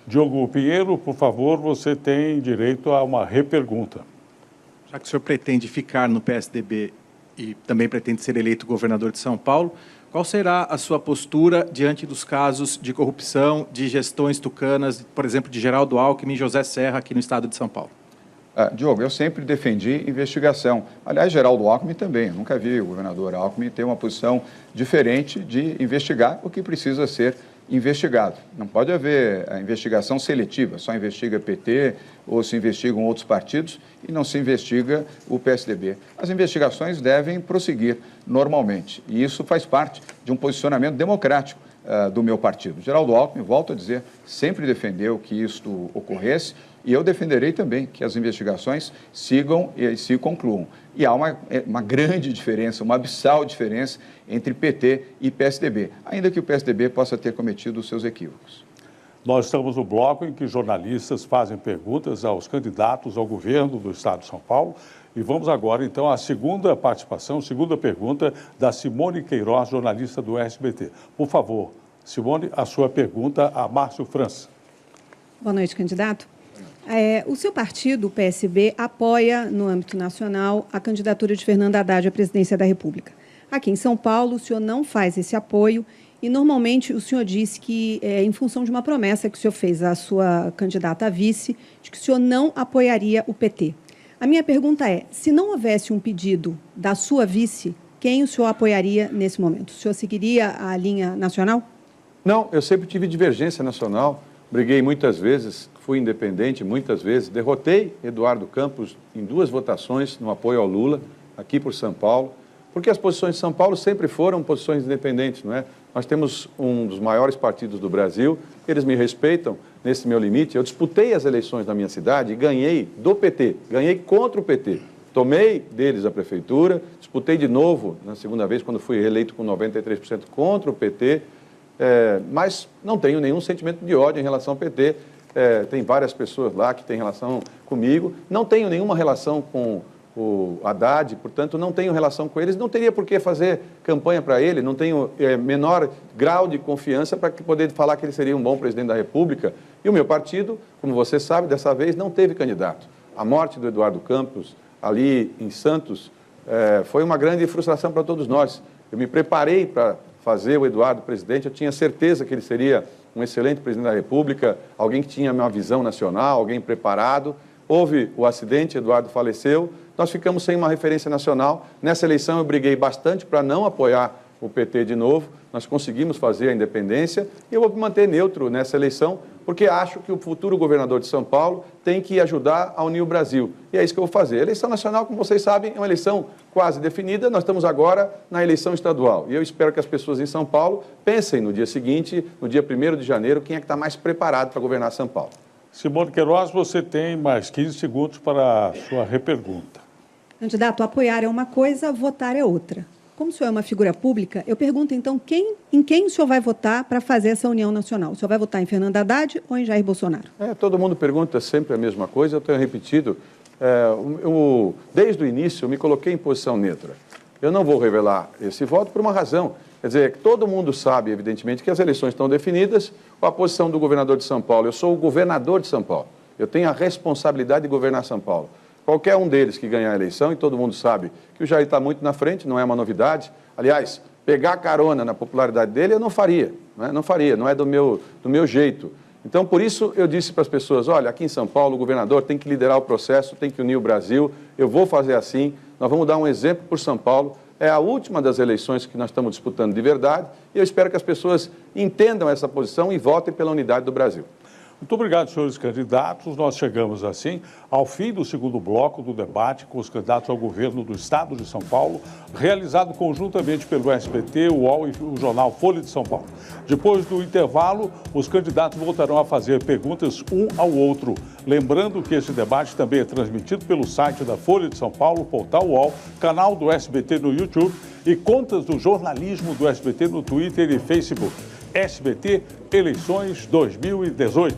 Diogo Pinheiro, por favor, você tem direito a uma repergunta. Já que o senhor pretende ficar no PSDB e também pretende ser eleito governador de São Paulo, qual será a sua postura diante dos casos de corrupção, de gestões tucanas, por exemplo, de Geraldo Alckmin e José Serra aqui no estado de São Paulo? Diogo, eu sempre defendi investigação. Aliás, Geraldo Alckmin também. Eu nunca vi o governador Alckmin ter uma posição diferente de investigar o que precisa ser investigado. Não pode haver a investigação seletiva, só investiga PT ou se investigam outros partidos e não se investiga o PSDB. As investigações devem prosseguir normalmente e isso faz parte de um posicionamento democrático do meu partido. Geraldo Alckmin, volto a dizer, sempre defendeu que isto ocorresse e eu defenderei também que as investigações sigam e se concluam. E há uma grande diferença, uma abissal diferença entre PT e PSDB, ainda que o PSDB possa ter cometido os seus equívocos. Nós estamos no bloco em que jornalistas fazem perguntas aos candidatos ao governo do Estado de São Paulo. E vamos agora, então, à segunda participação, segunda pergunta da Simone Queiroz, jornalista do SBT. Por favor, Simone, a sua pergunta a Márcio França. Boa noite, candidato. O seu partido, o PSB, apoia, no âmbito nacional, a candidatura de Fernando Haddad à presidência da República. Aqui em São Paulo, o senhor não faz esse apoio E, normalmente, o senhor disse que, em função de uma promessa que o senhor fez à sua candidata a vice, de que o senhor não apoiaria o PT. A minha pergunta é, se não houvesse um pedido da sua vice, quem o senhor apoiaria nesse momento? O senhor seguiria a linha nacional? Não, eu sempre tive divergência nacional, briguei muitas vezes, fui independente muitas vezes, derrotei Eduardo Campos em 2 votações no apoio ao Lula, aqui por São Paulo, porque as posições de São Paulo sempre foram posições independentes, não é? Nós temos um dos maiores partidos do Brasil, eles me respeitam nesse meu limite. Eu disputei as eleições na minha cidade e ganhei do PT, ganhei contra o PT. Tomei deles a prefeitura, disputei de novo na segunda vez, quando fui reeleito com 93% contra o PT, mas não tenho nenhum sentimento de ódio em relação ao PT. Tem várias pessoas lá que têm relação comigo, não tenho nenhuma relação com o Haddad, portanto, não tenho relação com eles, não teria por que fazer campanha para ele, não tenho menor grau de confiança para poder falar que ele seria um bom presidente da República. E o meu partido, como você sabe, dessa vez não teve candidato. A morte do Eduardo Campos, ali em Santos, foi uma grande frustração para todos nós. Eu me preparei para fazer o Eduardo presidente, eu tinha certeza que ele seria um excelente presidente da República, alguém que tinha uma visão nacional, alguém preparado. Houve o acidente, Eduardo faleceu, nós ficamos sem uma referência nacional. Nessa eleição eu briguei bastante para não apoiar o PT de novo, nós conseguimos fazer a independência e eu vou me manter neutro nessa eleição, porque acho que o futuro governador de São Paulo tem que ajudar a unir o Brasil. E é isso que eu vou fazer. A eleição nacional, como vocês sabem, é uma eleição quase definida, nós estamos agora na eleição estadual. E eu espero que as pessoas em São Paulo pensem no dia seguinte, no dia 1º de janeiro, quem é que está mais preparado para governar São Paulo. Simone Queiroz, você tem mais 15 segundos para a sua repergunta. Candidato, apoiar é uma coisa, votar é outra. Como o senhor é uma figura pública, eu pergunto, então, em quem o senhor vai votar para fazer essa união nacional? O senhor vai votar em Fernando Haddad ou em Jair Bolsonaro? Todo mundo pergunta sempre a mesma coisa, eu tenho repetido. Desde o início, eu me coloquei em posição neutra. Eu não vou revelar esse voto por uma razão. Quer dizer, todo mundo sabe, evidentemente, que as eleições estão definidas, a posição do governador de São Paulo. Eu sou o governador de São Paulo. Eu tenho a responsabilidade de governar São Paulo. Qualquer um deles que ganhar a eleição, e todo mundo sabe que o Jair está muito na frente, não é uma novidade. Aliás, pegar carona na popularidade dele eu não faria, não é do meu jeito. Então, por isso, eu disse para as pessoas, olha, aqui em São Paulo, o governador tem que liderar o processo, tem que unir o Brasil, eu vou fazer assim, nós vamos dar um exemplo por São Paulo. É a última das eleições que nós estamos disputando de verdade, e eu espero que as pessoas entendam essa posição e votem pela unidade do Brasil. Muito obrigado, senhores candidatos. Nós chegamos, assim, ao fim do segundo bloco do debate com os candidatos ao governo do Estado de São Paulo, realizado conjuntamente pelo SBT, o UOL e o jornal Folha de São Paulo. Depois do intervalo, os candidatos voltarão a fazer perguntas um ao outro. Lembrando que esse debate também é transmitido pelo site da Folha de São Paulo, portal UOL, canal do SBT no YouTube e contas do jornalismo do SBT no Twitter e Facebook. SBT Eleições 2018.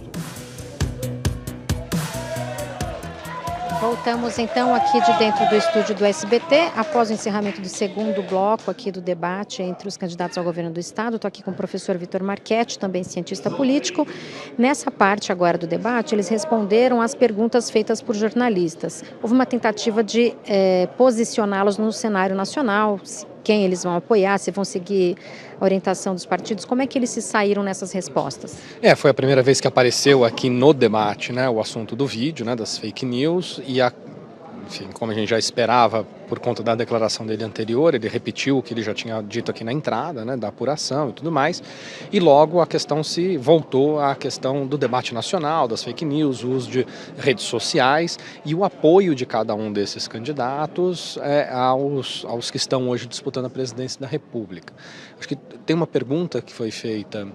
Voltamos então aqui de dentro do estúdio do SBT, após o encerramento do segundo bloco aqui do debate entre os candidatos ao governo do Estado. Estou aqui com o professor Vitor Marchetti, também cientista político. Nessa parte agora do debate, eles responderam às perguntas feitas por jornalistas. Houve uma tentativa de posicioná-los no cenário nacional, quem eles vão apoiar, se vão seguir a orientação dos partidos. Como é que eles se saíram nessas respostas? Foi a primeira vez que apareceu aqui no debate, né, o assunto do vídeo, né, das fake news, e enfim, como a gente já esperava, por conta da declaração dele anterior, ele repetiu o que ele já tinha dito aqui na entrada, né, da apuração e tudo mais, e logo a questão se voltou à questão do debate nacional, das fake news, o uso de redes sociais e o apoio de cada um desses candidatos aos que estão hoje disputando a presidência da República. Acho que tem uma pergunta que foi feita,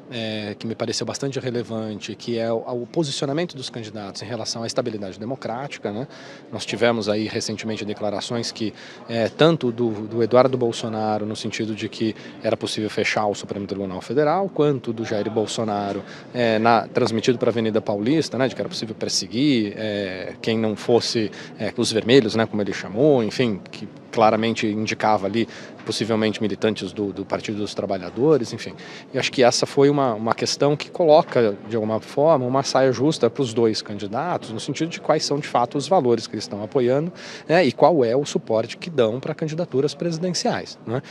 que me pareceu bastante relevante, que é o posicionamento dos candidatos em relação à estabilidade democrática, né? Nós tivemos aí recentemente declarações que tanto do Eduardo Bolsonaro, no sentido de que era possível fechar o Supremo Tribunal Federal, quanto do Jair Bolsonaro, transmitido para a Avenida Paulista, né, de que era possível perseguir quem não fosse os vermelhos, né, como ele chamou, enfim, que claramente indicava ali possivelmente militantes do Partido dos Trabalhadores, enfim. E acho que essa foi uma questão que coloca, de alguma forma, uma saia justa para os dois candidatos, no sentido de quais são, de fato, os valores que eles estão apoiando, né, e qual é o suporte que dão para candidaturas presidenciais, né.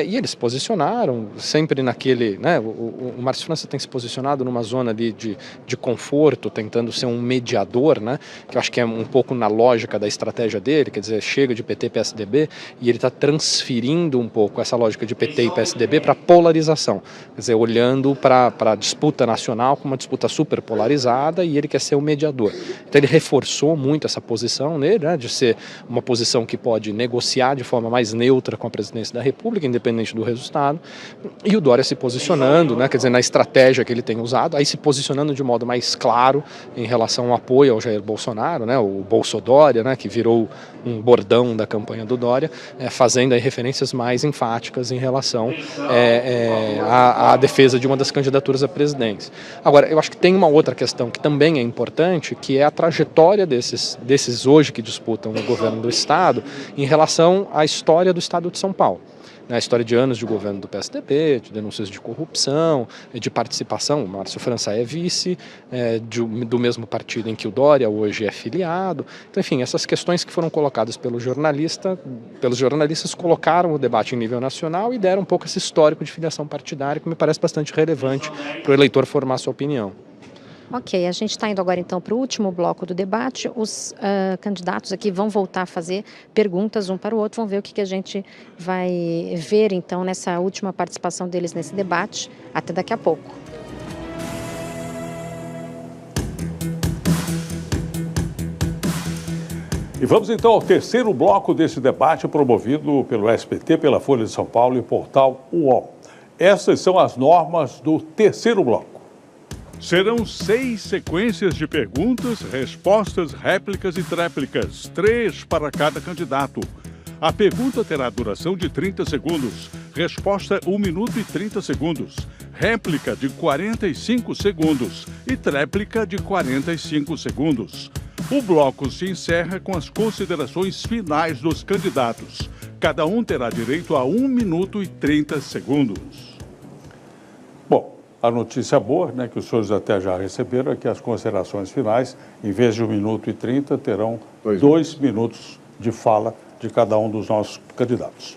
E eles se posicionaram sempre naquele, né, o Márcio França tem se posicionado numa zona ali de conforto, tentando ser um mediador, né, que eu acho que é um pouco na lógica da estratégia dele, quer dizer, chega de PT e PSDB, e ele está transferindo um pouco essa lógica de PT e PSDB para polarização, quer dizer, olhando para a disputa nacional como uma disputa super polarizada, e ele quer ser o mediador. Então ele reforçou muito essa posição nele, né, de ser uma posição que pode negociar de forma mais neutra com a presidência da República, independente do resultado, e o Dória se posicionando, né, quer dizer, na estratégia que ele tem usado, aí se posicionando de modo mais claro em relação ao apoio ao Jair Bolsonaro, né, o Bolsodória, né, que virou um bordão da campanha do Dória, fazendo aí referências mais enfáticas em relação à defesa de uma das candidaturas à presidência. Agora, eu acho que tem uma outra questão que também é importante, que é a trajetória desses hoje que disputam o governo do Estado em relação à história do Estado de São Paulo. A história de anos de governo do PSDB, de denúncias de corrupção, de participação. O Márcio França é vice do mesmo partido em que o Dória hoje é filiado. Então, enfim, essas questões que foram colocadas pelos jornalistas colocaram o debate em nível nacional e deram um pouco esse histórico de filiação partidária, que me parece bastante relevante para o eleitor formar sua opinião. Ok, a gente está indo agora então para o último bloco do debate. Os candidatos aqui vão voltar a fazer perguntas um para o outro, vamos ver o que a gente vai ver então nessa última participação deles nesse debate. Até daqui a pouco. E vamos então ao terceiro bloco desse debate promovido pelo SBT, pela Folha de São Paulo e portal UOL. Essas são as normas do terceiro bloco. Serão 6 sequências de perguntas, respostas, réplicas e tréplicas, 3 para cada candidato. A pergunta terá duração de 30 segundos, resposta 1 minuto e 30 segundos, réplica de 45 segundos e tréplica de 45 segundos. O bloco se encerra com as considerações finais dos candidatos. Cada um terá direito a 1 minuto e 30 segundos. Bom, a notícia boa, né, que os senhores até já receberam, é que as considerações finais, em vez de 1 minuto e 30, terão 2 minutos de fala de cada um dos nossos candidatos.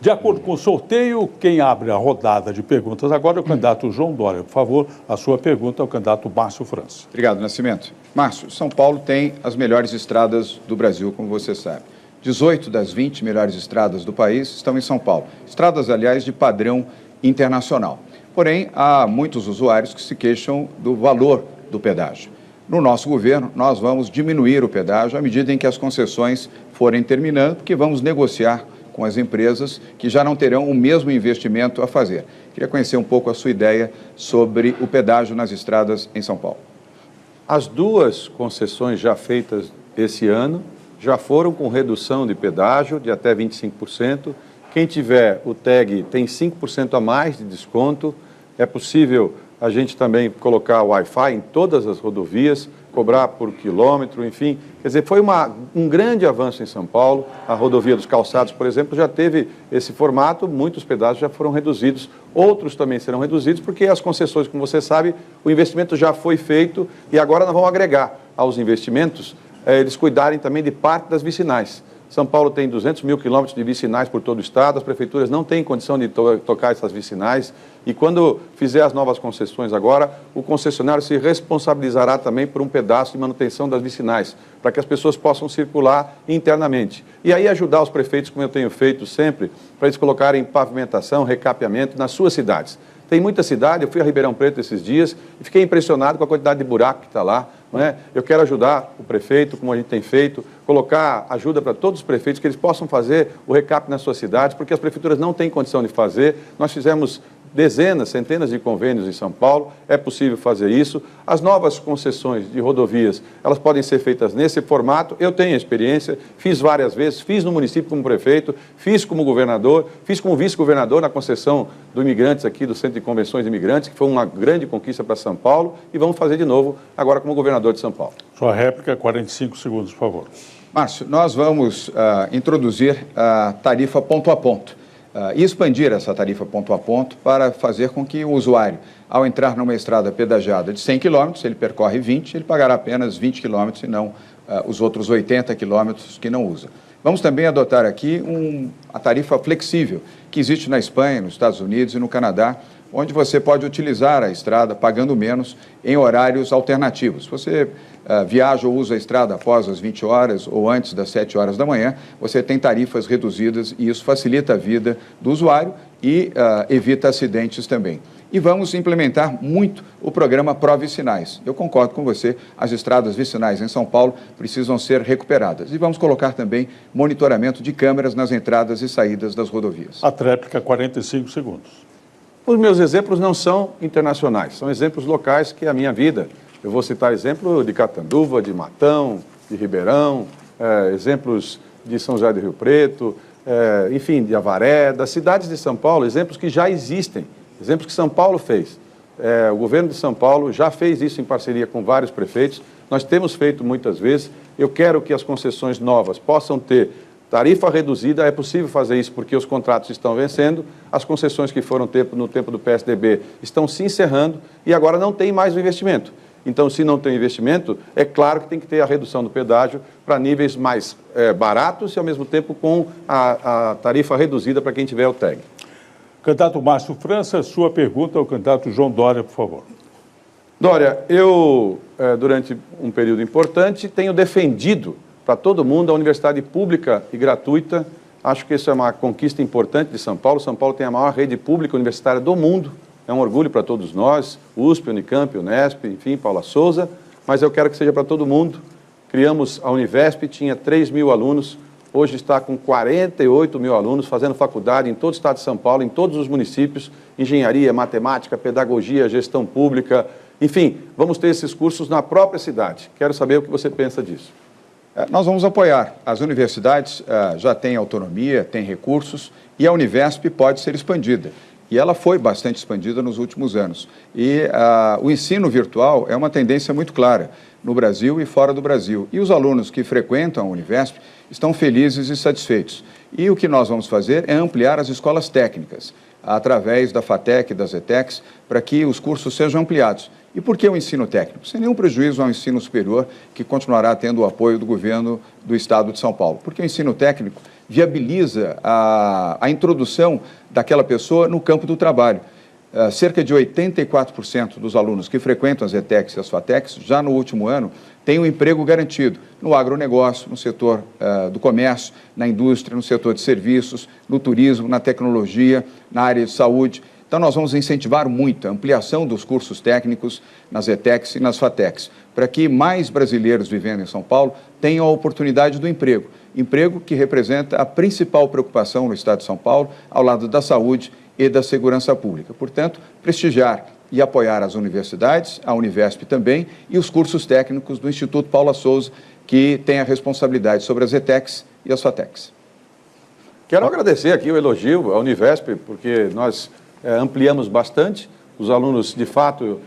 De acordo com o sorteio, quem abre a rodada de perguntas agora é o candidato João Dória. Por favor, a sua pergunta é o candidato Márcio França. Obrigado, Nascimento. Márcio, São Paulo tem as melhores estradas do Brasil, como você sabe. 18 das 20 melhores estradas do país estão em São Paulo. Estradas, aliás, de padrão internacional. Porém, há muitos usuários que se queixam do valor do pedágio. No nosso governo, nós vamos diminuir o pedágio à medida em que as concessões forem terminando, porque vamos negociar com as empresas que já não terão o mesmo investimento a fazer. Queria conhecer um pouco a sua ideia sobre o pedágio nas estradas em São Paulo. As 2 concessões já feitas esse ano já foram com redução de pedágio de até 25%. Quem tiver o tag tem 5% a mais de desconto. É possível a gente também colocar Wi-Fi em todas as rodovias, cobrar por quilômetro, enfim. Quer dizer, foi um grande avanço em São Paulo. A rodovia dos Calçados, por exemplo, já teve esse formato, muitos pedágios já foram reduzidos, outros também serão reduzidos, porque as concessões, como você sabe, o investimento já foi feito e agora nós vamos agregar aos investimentos, eles cuidarem também de parte das vicinais. São Paulo tem 200 mil quilômetros de vicinais por todo o estado, as prefeituras não têm condição de tocar essas vicinais e quando fizer as novas concessões agora, o concessionário se responsabilizará também por um pedaço de manutenção das vicinais, para que as pessoas possam circular internamente. E aí ajudar os prefeitos, como eu tenho feito sempre, para eles colocarem pavimentação, recapeamento nas suas cidades. Tem muita cidade, eu fui a Ribeirão Preto esses dias e fiquei impressionado com a quantidade de buraco que está lá. Não é? Eu quero ajudar o prefeito, como a gente tem feito, colocar ajuda para todos os prefeitos, que eles possam fazer o recap nas suas cidades, porque as prefeituras não têm condição de fazer. Nós fizemos dezenas, centenas de convênios em São Paulo, é possível fazer isso. As novas concessões de rodovias, elas podem ser feitas nesse formato. Eu tenho experiência, fiz várias vezes, fiz no município como prefeito, fiz como governador, fiz como vice-governador na concessão do Imigrantes aqui, do Centro de Convenções de Imigrantes, que foi uma grande conquista para São Paulo, e vamos fazer de novo agora como governador de São Paulo. Sua réplica, 45 segundos, por favor. Márcio, nós vamos introduzir a tarifa ponto a ponto e expandir essa tarifa ponto a ponto para fazer com que o usuário, ao entrar numa estrada pedagiada de 100 km, ele percorre 20, ele pagará apenas 20 km e não os outros 80 km que não usa. Vamos também adotar aqui a tarifa flexível, que existe na Espanha, nos Estados Unidos e no Canadá, onde você pode utilizar a estrada pagando menos em horários alternativos. Você viaja ou usa a estrada após as 20 horas ou antes das 7 horas da manhã, você tem tarifas reduzidas e isso facilita a vida do usuário e evita acidentes também. E vamos implementar muito o programa Pró-Vicinais. Eu concordo com você, as estradas vicinais em São Paulo precisam ser recuperadas. E vamos colocar também monitoramento de câmeras nas entradas e saídas das rodovias. A tréplica, 45 segundos. Os meus exemplos não são internacionais, são exemplos locais que é a minha vida. Eu vou citar exemplo de Catanduva, de Matão, de Ribeirão, exemplos de São José do Rio Preto, enfim, de Avaré, das cidades de São Paulo, exemplos que já existem, exemplos que São Paulo fez. O governo de São Paulo já fez isso em parceria com vários prefeitos, nós temos feito muitas vezes. Eu quero que as concessões novas possam ter tarifa reduzida, é possível fazer isso porque os contratos estão vencendo, as concessões que foram no tempo do PSDB estão se encerrando e agora não tem mais o investimento. Então, se não tem investimento, é claro que tem que ter a redução do pedágio para níveis mais baratos e, ao mesmo tempo, com a tarifa reduzida para quem tiver o tag. Candidato Márcio França, sua pergunta ao candidato João Dória, por favor. Dória, eu, durante um período importante, tenho defendido para todo mundo a universidade pública e gratuita. Acho que isso é uma conquista importante de São Paulo. São Paulo tem a maior rede pública universitária do mundo. É um orgulho para todos nós, USP, Unicamp, Unesp, enfim, Paula Souza, mas eu quero que seja para todo mundo. Criamos a Univesp, tinha 3 mil alunos, hoje está com 48 mil alunos fazendo faculdade em todo o estado de São Paulo, em todos os municípios, engenharia, matemática, pedagogia, gestão pública, enfim, vamos ter esses cursos na própria cidade. Quero saber o que você pensa disso. Nós vamos apoiar. As universidades já têm autonomia, têm recursos e a Univesp pode ser expandida. E ela foi bastante expandida nos últimos anos. E o ensino virtual é uma tendência muito clara no Brasil e fora do Brasil. E os alunos que frequentam a Univesp estão felizes e satisfeitos. E o que nós vamos fazer é ampliar as escolas técnicas, através da FATEC e das ETECs, para que os cursos sejam ampliados. E por que o ensino técnico? Sem nenhum prejuízo ao ensino superior, que continuará tendo o apoio do governo do Estado de São Paulo. Porque o ensino técnico viabiliza a introdução daquela pessoa no campo do trabalho. Cerca de 84% dos alunos que frequentam as ETECs e as FATECs, já no último ano, têm um emprego garantido no agronegócio, no setor do comércio, na indústria, no setor de serviços, no turismo, na tecnologia, na área de saúde. Então, nós vamos incentivar muito a ampliação dos cursos técnicos nas ETECs e nas FATECs, para que mais brasileiros vivendo em São Paulo tenham a oportunidade do emprego. Emprego que representa a principal preocupação no Estado de São Paulo, ao lado da saúde e da segurança pública. Portanto, prestigiar e apoiar as universidades, a Univesp também, e os cursos técnicos do Instituto Paula Souza, que tem a responsabilidade sobre as ETECs e as FATECs. Quero agradecer aqui o elogio à Univesp, porque nós ampliamos bastante, os alunos, de fato,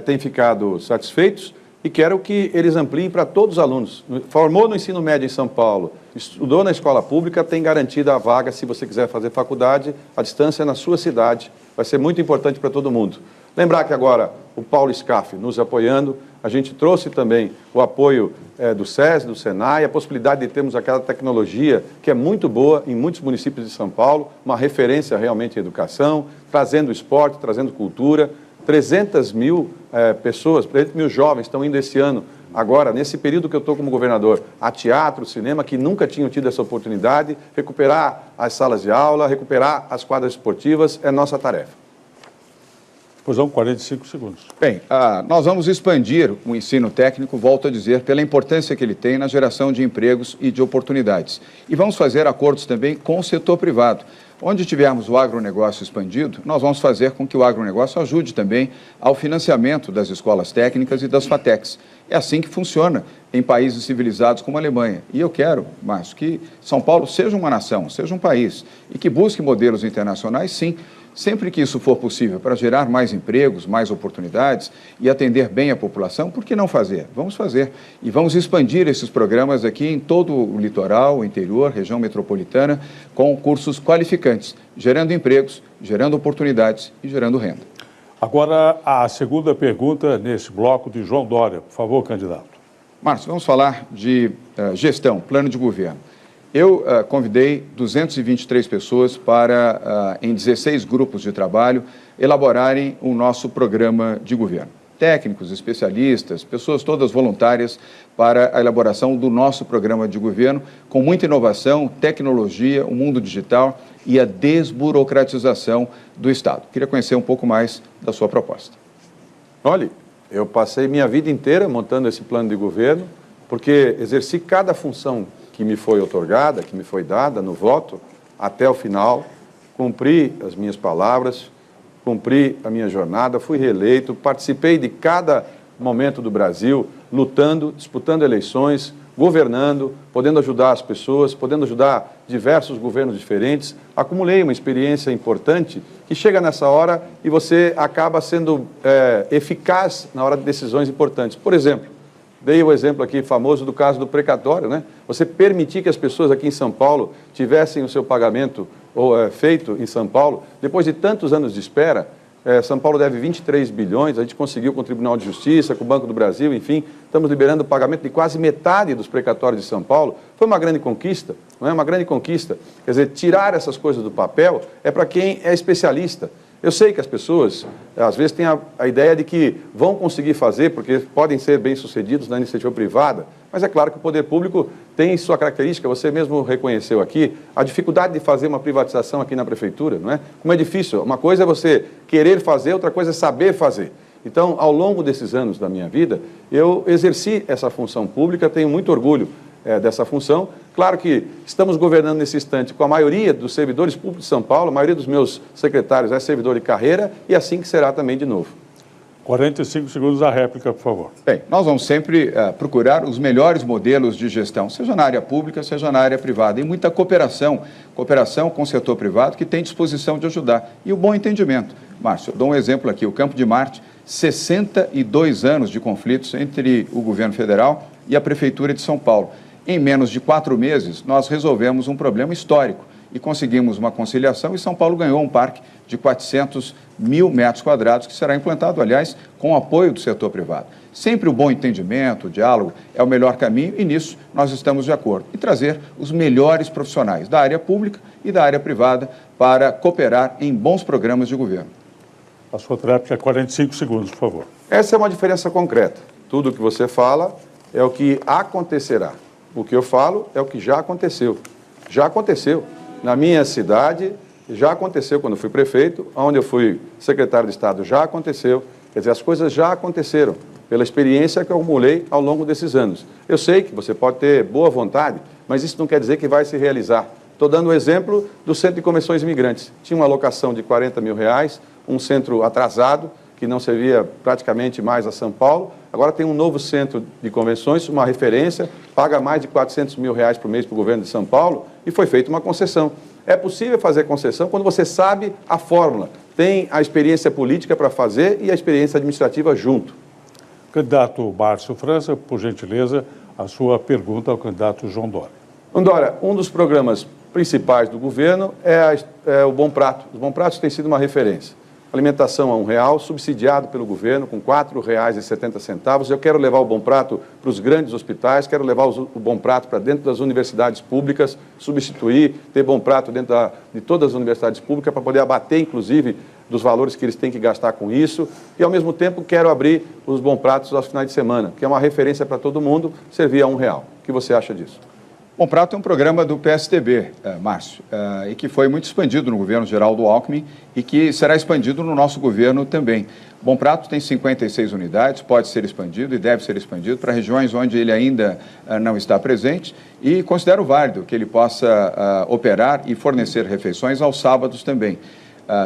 têm ficado satisfeitos e quero que eles ampliem para todos os alunos. Formou no ensino médio em São Paulo, estudou na escola pública, tem garantida a vaga, se você quiser fazer faculdade, a distância na sua cidade, vai ser muito importante para todo mundo. Lembrar que agora o Paulo Scaff nos apoiando, a gente trouxe também o apoio do SESI, do Senai, a possibilidade de termos aquela tecnologia que é muito boa em muitos municípios de São Paulo, uma referência realmente em educação, trazendo esporte, trazendo cultura. 300 mil pessoas, 300 mil jovens estão indo esse ano, agora, nesse período que eu estou como governador, a teatro, cinema, que nunca tinham tido essa oportunidade. Recuperar as salas de aula, recuperar as quadras esportivas é nossa tarefa. Pois não, 45 segundos. Bem, nós vamos expandir o ensino técnico, volto a dizer, pela importância que ele tem na geração de empregos e de oportunidades. E vamos fazer acordos também com o setor privado. Onde tivermos o agronegócio expandido, nós vamos fazer com que o agronegócio ajude também ao financiamento das escolas técnicas e das FATECs. É assim que funciona em países civilizados como a Alemanha. E eu quero, Márcio, que São Paulo seja uma nação, seja um país, e que busque modelos internacionais, sim, Sempre que isso for possível para gerar mais empregos, mais oportunidades e atender bem a população, por que não fazer? Vamos fazer. E vamos expandir esses programas aqui em todo o litoral, o interior, região metropolitana, com cursos qualificantes, gerando empregos, gerando oportunidades e gerando renda. Agora, a segunda pergunta nesse bloco de João Dória. Por favor, candidato. Márcio, vamos falar de gestão, plano de governo. Eu convidei 223 pessoas para, em 16 grupos de trabalho, elaborarem o nosso programa de governo. Técnicos, especialistas, pessoas todas voluntárias para a elaboração do nosso programa de governo, com muita inovação, tecnologia, o mundo digital e a desburocratização do Estado. Queria conhecer um pouco mais da sua proposta. Olha, eu passei minha vida inteira montando esse plano de governo, porque exerci cada função que me foi outorgada, que me foi dada no voto, até o final, cumpri as minhas palavras, cumpri a minha jornada, fui reeleito, participei de cada momento do Brasil, lutando, disputando eleições, governando, podendo ajudar as pessoas, podendo ajudar diversos governos diferentes. Acumulei uma experiência importante que chega nessa hora e você acaba sendo eficaz na hora de decisões importantes. Por exemplo, dei o exemplo aqui famoso do caso do precatório, né? Você permitir que as pessoas aqui em São Paulo tivessem o seu pagamento feito em São Paulo, depois de tantos anos de espera. São Paulo deve 23 bilhões, a gente conseguiu com o Tribunal de Justiça, com o Banco do Brasil, enfim, estamos liberando o pagamento de quase metade dos precatórios de São Paulo. Foi uma grande conquista, não é? Uma grande conquista. Quer dizer, tirar essas coisas do papel é para quem é especialista. Eu sei que as pessoas, às vezes, têm a ideia de que vão conseguir fazer, porque podem ser bem-sucedidos na iniciativa privada, mas é claro que o poder público tem sua característica, você mesmo reconheceu aqui, a dificuldade de fazer uma privatização aqui na prefeitura, não é? Como é difícil, uma coisa é você querer fazer, outra coisa é saber fazer. Então, ao longo desses anos da minha vida, eu exerci essa função pública, tenho muito orgulho dessa função. Claro que estamos governando nesse instante com a maioria dos servidores públicos de São Paulo, a maioria dos meus secretários é servidor de carreira e assim que será também de novo. 45 segundos a réplica, por favor. Bem, nós vamos sempre procurar os melhores modelos de gestão, seja na área pública, seja na área privada, e muita cooperação com o setor privado que tem disposição de ajudar, e o bom entendimento. Márcio, eu dou um exemplo aqui, o Campo de Marte, 62 anos de conflitos entre o governo federal e a Prefeitura de São Paulo. Em menos de 4 meses, nós resolvemos um problema histórico e conseguimos uma conciliação e São Paulo ganhou um parque de 400 mil metros quadrados, que será implantado, aliás, com o apoio do setor privado. Sempre o bom entendimento, o diálogo é o melhor caminho e nisso nós estamos de acordo. E trazer os melhores profissionais da área pública e da área privada para cooperar em bons programas de governo. A sua réplica é 45 segundos, por favor. Essa é uma diferença concreta. Tudo o que você fala é o que acontecerá. O que eu falo é o que já aconteceu. Já aconteceu. Na minha cidade, já aconteceu quando eu fui prefeito, onde eu fui secretário de Estado, já aconteceu. Quer dizer, as coisas já aconteceram, pela experiência que eu acumulei ao longo desses anos. Eu sei que você pode ter boa vontade, mas isso não quer dizer que vai se realizar. Estou dando o exemplo do Centro de Convenções Imigrantes. Tinha uma alocação de R$40 mil, um centro atrasado, que não servia praticamente mais a São Paulo. Agora tem um novo centro de convenções, uma referência, paga mais de R$400 mil por mês para o governo de São Paulo e foi feita uma concessão. É possível fazer concessão quando você sabe a fórmula, tem a experiência política para fazer e a experiência administrativa junto. Candidato Márcio França, por gentileza, a sua pergunta ao candidato João Dória. João Dória, um dos programas principais do governo é o Bom Prato. Os Bom Pratos têm sido uma referência. Alimentação a R$1, subsidiado pelo governo, com R$4,70. Eu quero levar o Bom Prato para os grandes hospitais, quero levar o Bom Prato para dentro das universidades públicas, substituir, ter Bom Prato dentro de todas as universidades públicas, para poder abater, inclusive, dos valores que eles têm que gastar com isso. E, ao mesmo tempo, quero abrir os Bom Pratos aos finais de semana, que é uma referência para todo mundo, servir a R$1. O que você acha disso? Bom Prato é um programa do PSDB, Márcio, e que foi muito expandido no governo Geraldo Alckmin e que será expandido no nosso governo também. Bom Prato tem 56 unidades, pode ser expandido e deve ser expandido para regiões onde ele ainda não está presente e considero válido que ele possa operar e fornecer refeições aos sábados também.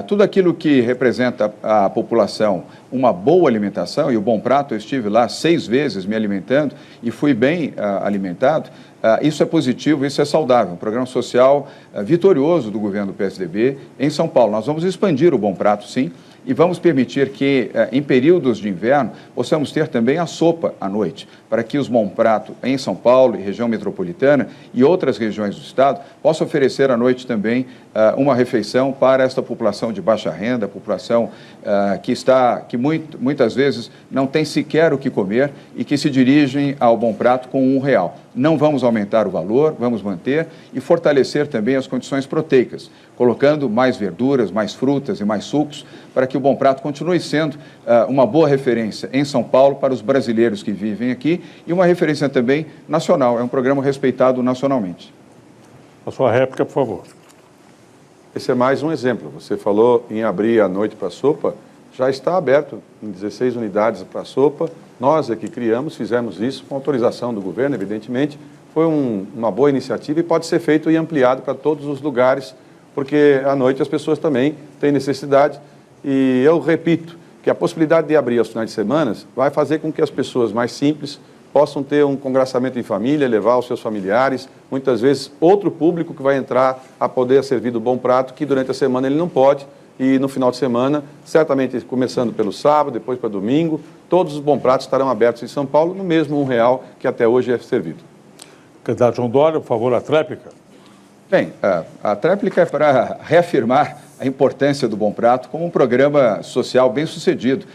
Tudo aquilo que representa à população uma boa alimentação, e o Bom Prato, eu estive lá 6 vezes me alimentando e fui bem alimentado, isso é positivo, isso é saudável. Um programa social vitorioso do governo do PSDB em São Paulo. Nós vamos expandir o Bom Prato, sim, e vamos permitir que, em períodos de inverno, possamos ter também a sopa à noite, para que os Bom Prato em São Paulo e região metropolitana e outras regiões do estado possam oferecer à noite também uma refeição para esta população de baixa renda, população que muitas vezes não tem sequer o que comer e que se dirigem ao Bom Prato com R$1. Não vamos aumentar o valor, vamos manter e fortalecer também as condições proteicas, colocando mais verduras, mais frutas e mais sucos, para que o Bom Prato continue sendo uma boa referência em São Paulo para os brasileiros que vivem aqui e uma referência também nacional. É um programa respeitado nacionalmente. A sua réplica, por favor. Esse é mais um exemplo. Você falou em abrir à noite para sopa, já está aberto em 16 unidades para sopa. Nós é que criamos, fizemos isso com autorização do governo, evidentemente. Foi uma boa iniciativa e pode ser feito e ampliado para todos os lugares, porque à noite as pessoas também têm necessidade. E eu repito que a possibilidade de abrir aos finais de semana vai fazer com que as pessoas mais simples possam ter um congraçamento em família, levar os seus familiares, muitas vezes outro público que vai entrar a poder servir do Bom Prato, que durante a semana ele não pode, e no final de semana, certamente começando pelo sábado, depois para domingo, todos os Bom Pratos estarão abertos em São Paulo, no mesmo R$1 que até hoje é servido. Candidato João Dória, por favor, a tréplica. Bem, a tréplica é para reafirmar a importância do Bom Prato como um programa social bem-sucedido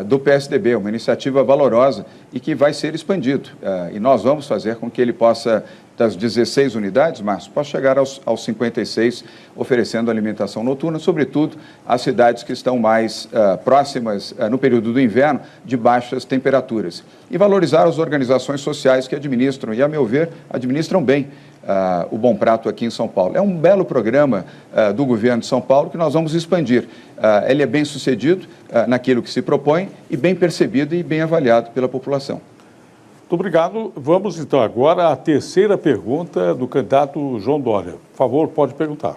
do PSDB, uma iniciativa valorosa e que vai ser expandido. E nós vamos fazer com que ele possa, das 16 unidades, Márcio, possa chegar aos 56, oferecendo alimentação noturna, sobretudo às cidades que estão mais próximas, no período do inverno, de baixas temperaturas. E valorizar as organizações sociais que administram, e, a meu ver, administram bem o Bom Prato aqui em São Paulo. É um belo programa do governo de São Paulo que nós vamos expandir. Ele é bem sucedido naquilo que se propõe e bem percebido e bem avaliado pela população. Muito obrigado. Vamos então agora à terceira pergunta do candidato João Dória. Por favor, pode perguntar.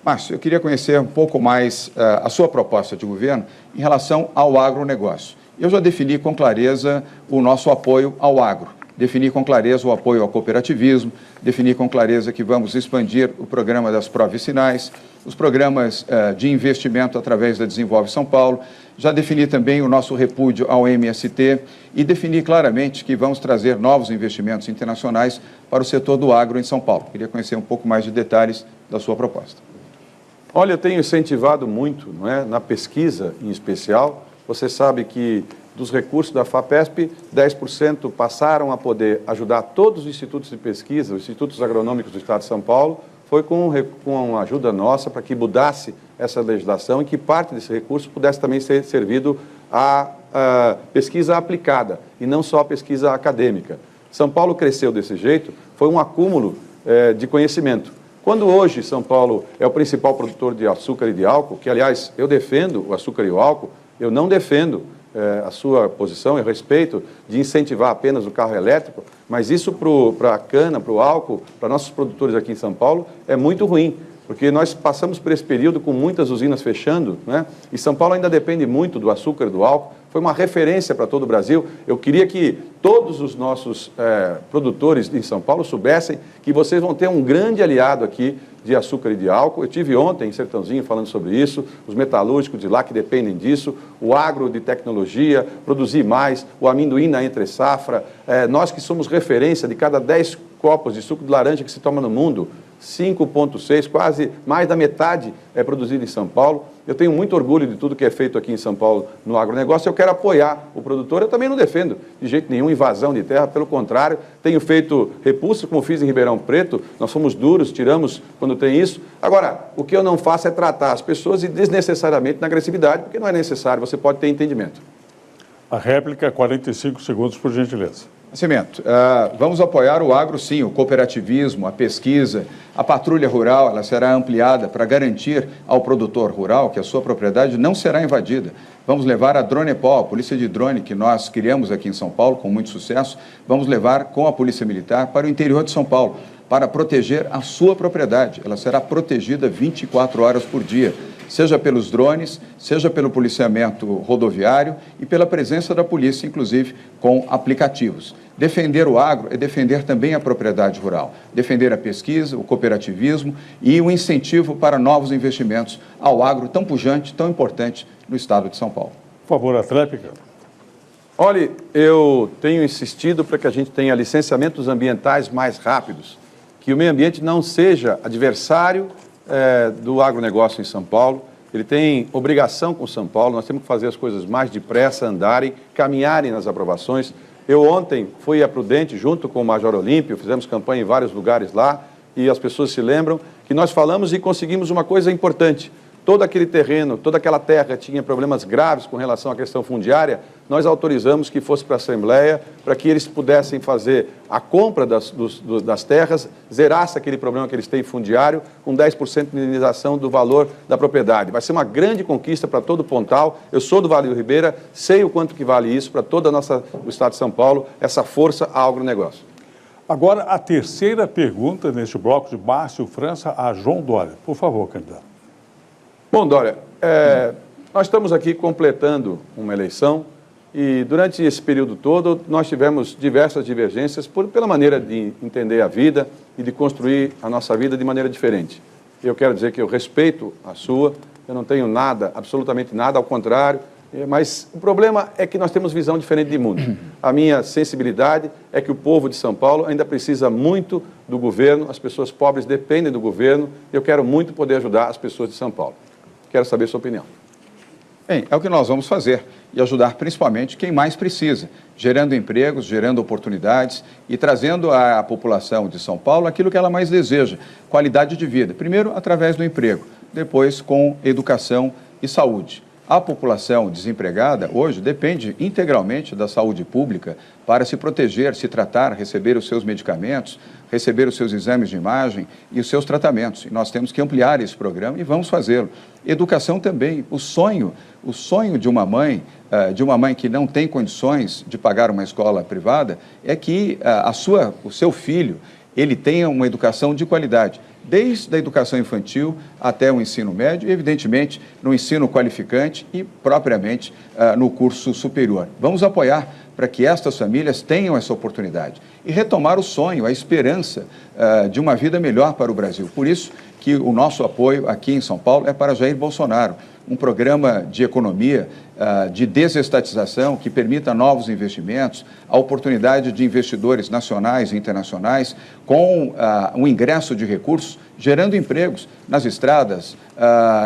Márcio, eu queria conhecer um pouco mais a sua proposta de governo em relação ao agronegócio. Eu já defini com clareza o nosso apoio ao agro. Defini com clareza o apoio ao cooperativismo, defini com clareza que vamos expandir o programa das pró-vicinais, os programas de investimento através da Desenvolve São Paulo, já defini também o nosso repúdio ao MST e defini claramente que vamos trazer novos investimentos internacionais para o setor do agro em São Paulo. Queria conhecer um pouco mais de detalhes da sua proposta. Olha, eu tenho incentivado muito, não é, na pesquisa em especial. Você sabe que dos recursos da FAPESP, 10% passaram a poder ajudar todos os institutos de pesquisa, os institutos agronômicos do Estado de São Paulo, foi com a ajuda nossa para que mudasse essa legislação e que parte desse recurso pudesse também ser servido à pesquisa aplicada e não só a pesquisa acadêmica. São Paulo cresceu desse jeito, foi um acúmulo de conhecimento. Quando hoje São Paulo é o principal produtor de açúcar e de álcool, que aliás eu defendo o açúcar e o álcool, eu não defendo a sua posição, eu respeito de incentivar apenas o carro elétrico, mas isso para a cana, para o álcool, para nossos produtores aqui em São Paulo, é muito ruim, porque nós passamos por esse período com muitas usinas fechando, né? E São Paulo ainda depende muito do açúcar e do álcool, foi uma referência para todo o Brasil. Eu queria que todos os nossos produtores em São Paulo soubessem que vocês vão ter um grande aliado aqui de açúcar e de álcool. Eu tive ontem em Sertãozinho falando sobre isso, os metalúrgicos de lá que dependem disso, o agro de tecnologia, produzir mais, o amendoim na entre safra, nós que somos referência de cada 10 copos de suco de laranja que se toma no mundo, 5,6, quase mais da metade é produzido em São Paulo. Eu tenho muito orgulho de tudo que é feito aqui em São Paulo no agronegócio. Eu quero apoiar o produtor. Eu também não defendo de jeito nenhum invasão de terra, pelo contrário, tenho feito repulso, como fiz em Ribeirão Preto. Nós somos duros, tiramos quando tem isso. Agora, o que eu não faço é tratar as pessoas desnecessariamente na agressividade, porque não é necessário, você pode ter entendimento. A réplica, 45 segundos, por gentileza. Nascimento, vamos apoiar o agro, sim, o cooperativismo, a pesquisa, a patrulha rural, ela será ampliada para garantir ao produtor rural que a sua propriedade não será invadida. Vamos levar a Dronepol, a polícia de drone que nós criamos aqui em São Paulo com muito sucesso, vamos levar com a polícia militar para o interior de São Paulo, para proteger a sua propriedade. Ela será protegida 24 horas por dia. seja pelos drones, seja pelo policiamento rodoviário e pela presença da polícia, inclusive com aplicativos. Defender o agro é defender também a propriedade rural, defender a pesquisa, o cooperativismo e o incentivo para novos investimentos ao agro tão pujante, tão importante no estado de São Paulo. Por favor, a tréplica. Olha, eu tenho insistido para que a gente tenha licenciamentos ambientais mais rápidos, que o meio ambiente não seja adversário do agronegócio em São Paulo. Ele tem obrigação com São Paulo, nós temos que fazer as coisas mais depressa, andarem, caminharem nas aprovações. Eu ontem fui a Prudente, junto com o Major Olímpio, fizemos campanha em vários lugares lá, e as pessoas se lembram que nós falamos e conseguimos uma coisa importante. Todo aquele terreno, toda aquela terra tinha problemas graves com relação à questão fundiária, nós autorizamos que fosse para a Assembleia, para que eles pudessem fazer a compra das terras, zerasse aquele problema que eles têm fundiário, com 10% de indenização do valor da propriedade. Vai ser uma grande conquista para todo o Pontal. Eu sou do Vale do Ribeira, sei o quanto que vale isso para todo o estado de São Paulo, essa força ao agronegócio. Agora, a terceira pergunta neste bloco de Márcio França a João Dória. Por favor, candidato. Bom, Dória, nós estamos aqui completando uma eleição e durante esse período todo nós tivemos diversas divergências pela maneira de entender a vida e de construir a nossa vida de maneira diferente. Eu quero dizer que eu respeito a sua, eu não tenho nada, absolutamente nada, ao contrário, mas o problema é que nós temos visão diferente de mundo. A minha sensibilidade é que o povo de São Paulo ainda precisa muito do governo, as pessoas pobres dependem do governo e eu quero muito poder ajudar as pessoas de São Paulo. Quero saber a sua opinião. Bem, é o que nós vamos fazer e ajudar principalmente quem mais precisa, gerando empregos, gerando oportunidades e trazendo à população de São Paulo aquilo que ela mais deseja, qualidade de vida. Primeiro, através do emprego, depois com educação e saúde. A população desempregada hoje depende integralmente da saúde pública para se proteger, se tratar, receber os seus medicamentos, receber os seus exames de imagem e os seus tratamentos. E nós temos que ampliar esse programa e vamos fazê-lo. Educação também. O sonho de uma mãe que não tem condições de pagar uma escola privada é que o seu filho ele tenha uma educação de qualidade, desde a educação infantil até o ensino médio e, evidentemente, no ensino qualificante e, propriamente, no curso superior. Vamos apoiar para que estas famílias tenham essa oportunidade e retomar o sonho, a esperança de uma vida melhor para o Brasil. Por isso que o nosso apoio aqui em São Paulo é para Jair Bolsonaro, um programa de economia, de desestatização que permita novos investimentos, a oportunidade de investidores nacionais e internacionais com um ingresso de recursos, gerando empregos nas estradas,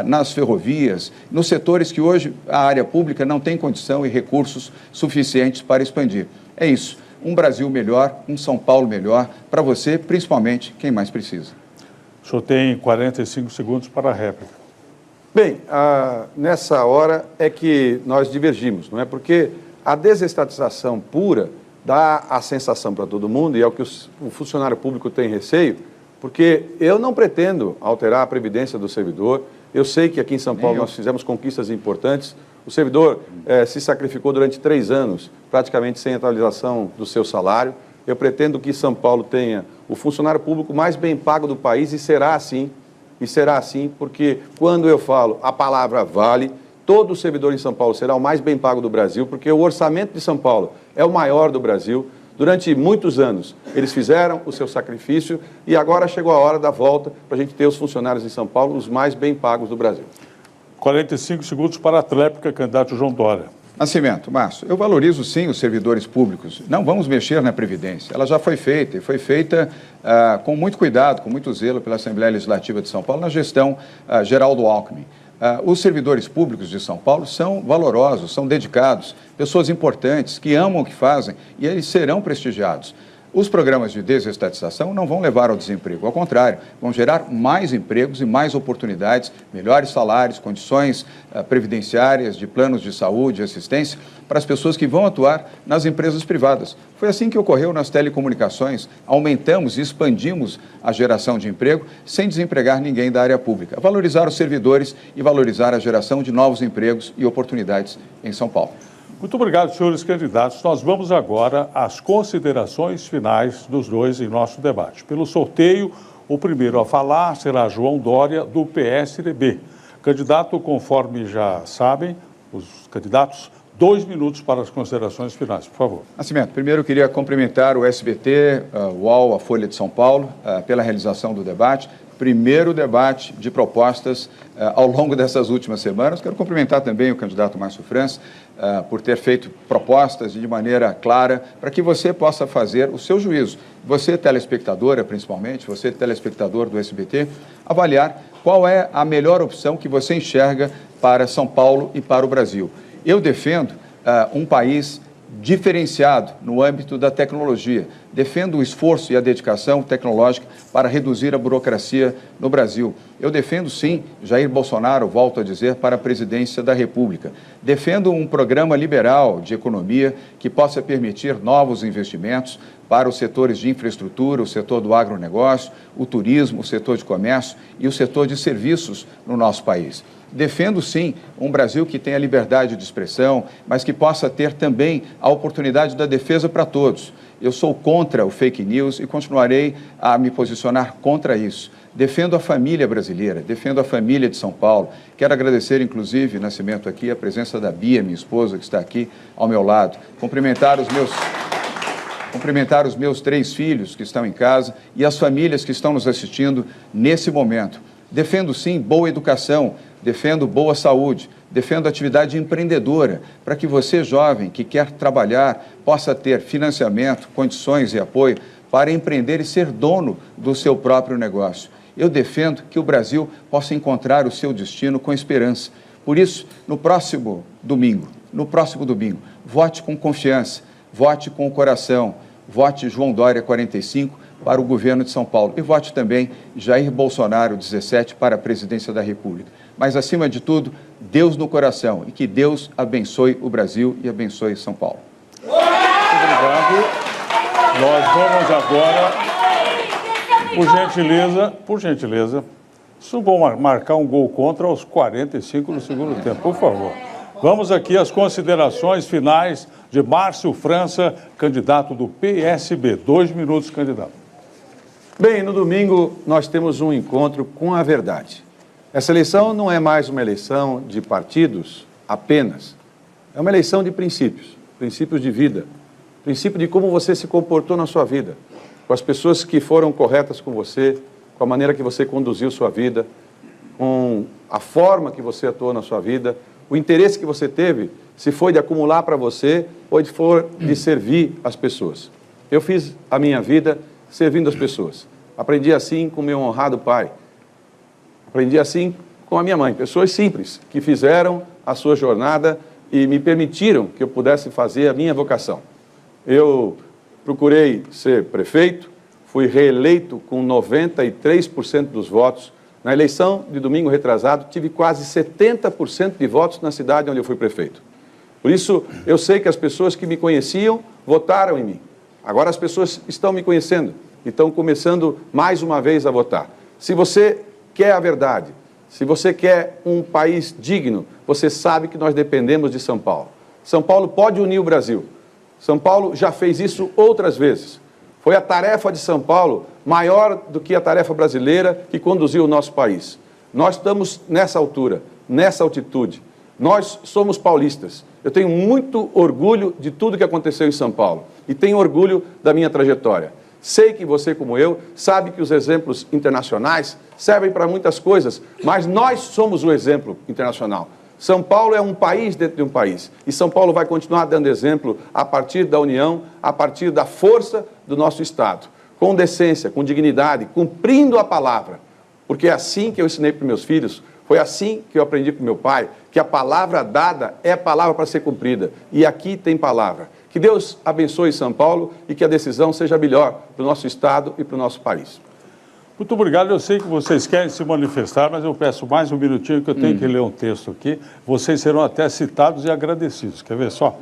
nas ferrovias, nos setores que hoje a área pública não tem condição e recursos suficientes para expandir. É isso, um Brasil melhor, um São Paulo melhor, para você, principalmente, quem mais precisa. O senhor tem 45 segundos para a réplica. Bem, nessa hora é que nós divergimos, não é? Porque a desestatização pura dá a sensação para todo mundo, e é o que o funcionário público tem receio, porque eu não pretendo alterar a previdência do servidor. Eu sei que aqui em São Paulo nós fizemos conquistas importantes. O servidor se sacrificou durante 3 anos, praticamente sem atualização do seu salário. Eu pretendo que São Paulo tenha o funcionário público mais bem pago do país, e será assim. E será assim porque, quando eu falo a palavra vale, todo servidor em São Paulo será o mais bem pago do Brasil, porque o orçamento de São Paulo é o maior do Brasil. Durante muitos anos, eles fizeram o seu sacrifício e agora chegou a hora da volta para a gente ter os funcionários em São Paulo os mais bem pagos do Brasil. 45 segundos para a tréplica, candidato João Dória. Nascimento, Márcio, eu valorizo sim os servidores públicos. Não vamos mexer na Previdência. Ela já foi feita e foi feita com muito cuidado, com muito zelo pela Assembleia Legislativa de São Paulo, na gestão Geraldo Alckmin. Os servidores públicos de São Paulo são valorosos, são dedicados, pessoas importantes que amam o que fazem e eles serão prestigiados. Os programas de desestatização não vão levar ao desemprego, ao contrário, vão gerar mais empregos e mais oportunidades, melhores salários, condições previdenciárias, de planos de saúde e assistência para as pessoas que vão atuar nas empresas privadas. Foi assim que ocorreu nas telecomunicações, aumentamos e expandimos a geração de emprego sem desempregar ninguém da área pública. Valorizar os servidores e valorizar a geração de novos empregos e oportunidades em São Paulo. Muito obrigado, senhores candidatos. Nós vamos agora às considerações finais dos dois em nosso debate. Pelo sorteio, o primeiro a falar será João Dória, do PSDB. Candidato, conforme já sabem, os candidatos, 2 minutos para as considerações finais, por favor. Nascimento, primeiro eu queria cumprimentar o SBT, o UOL, a Folha de São Paulo, pela realização do debate. Primeiro debate de propostas ao longo dessas últimas semanas. Quero cumprimentar também o candidato Márcio França por ter feito propostas de maneira clara para que você possa fazer o seu juízo. Você, telespectadora, principalmente, você, telespectador do SBT, avaliar qual é a melhor opção que você enxerga para São Paulo e para o Brasil. Eu defendo um país diferenciado no âmbito da tecnologia. Defendo o esforço e a dedicação tecnológica para reduzir a burocracia no Brasil. Eu defendo, sim, Jair Bolsonaro, volto a dizer, para a presidência da República. Defendo um programa liberal de economia que possa permitir novos investimentos para os setores de infraestrutura, o setor do agronegócio, o turismo, o setor de comércio e o setor de serviços no nosso país. Defendo, sim, um Brasil que tenha liberdade de expressão, mas que possa ter também a oportunidade da defesa para todos. Eu sou contra o fake news e continuarei a me posicionar contra isso. Defendo a família brasileira, defendo a família de São Paulo. Quero agradecer, inclusive, Nascimento, aqui, a presença da Bia, minha esposa, que está aqui ao meu lado. Cumprimentar os meus 3 filhos que estão em casa e as famílias que estão nos assistindo nesse momento. Defendo, sim, boa educação, defendo boa saúde, defendo atividade empreendedora, para que você, jovem, que quer trabalhar, possa ter financiamento, condições e apoio para empreender e ser dono do seu próprio negócio. Eu defendo que o Brasil possa encontrar o seu destino com esperança. Por isso, no próximo domingo, vote com confiança, vote com o coração, vote João Dória 45 para o governo de São Paulo e vote também Jair Bolsonaro 17 para a presidência da República. Mas, acima de tudo, Deus no coração e que Deus abençoe o Brasil e abençoe São Paulo. Muito obrigado. Nós vamos agora, por gentileza, subam marcar um gol contra aos 45 do segundo tempo, por favor. Vamos aqui às considerações finais de Márcio França, candidato do PSB. 2 minutos, candidato. Bem, no domingo nós temos um encontro com a verdade. Essa eleição não é mais uma eleição de partidos apenas. É uma eleição de princípios, princípios de vida, princípio de como você se comportou na sua vida, com as pessoas que foram corretas com você, com a maneira que você conduziu sua vida, com a forma que você atuou na sua vida, o interesse que você teve, se foi de acumular para você ou se for de servir as pessoas. Eu fiz a minha vida servindo as pessoas. Aprendi assim com meu honrado pai. Aprendi assim com a minha mãe. Pessoas simples que fizeram a sua jornada e me permitiram que eu pudesse fazer a minha vocação. Eu procurei ser prefeito, fui reeleito com 93% dos votos. Na eleição de domingo retrasado, tive quase 70% de votos na cidade onde eu fui prefeito. Por isso, eu sei que as pessoas que me conheciam votaram em mim. Agora as pessoas estão me conhecendo e estão começando mais uma vez a votar. Se você quer a verdade, se você quer um país digno, você sabe que nós dependemos de São Paulo. São Paulo pode unir o Brasil. São Paulo já fez isso outras vezes. Foi a tarefa de São Paulo maior do que a tarefa brasileira que conduziu o nosso país. Nós estamos nessa altura, nessa altitude. Nós somos paulistas. Eu tenho muito orgulho de tudo que aconteceu em São Paulo e tenho orgulho da minha trajetória. Sei que você, como eu, sabe que os exemplos internacionais servem para muitas coisas, mas nós somos o exemplo internacional. São Paulo é um país dentro de um país e São Paulo vai continuar dando exemplo a partir da união, a partir da força do nosso Estado, com decência, com dignidade, cumprindo a palavra, porque é assim que eu ensinei para meus filhos, foi assim que eu aprendi para o meu pai, que a palavra dada é a palavra para ser cumprida e aqui tem palavra. Que Deus abençoe São Paulo e que a decisão seja melhor para o nosso Estado e para o nosso país. Muito obrigado. Eu sei que vocês querem se manifestar, mas eu peço mais um minutinho que eu tenho que ler um texto aqui. Vocês serão até citados e agradecidos. Quer ver só?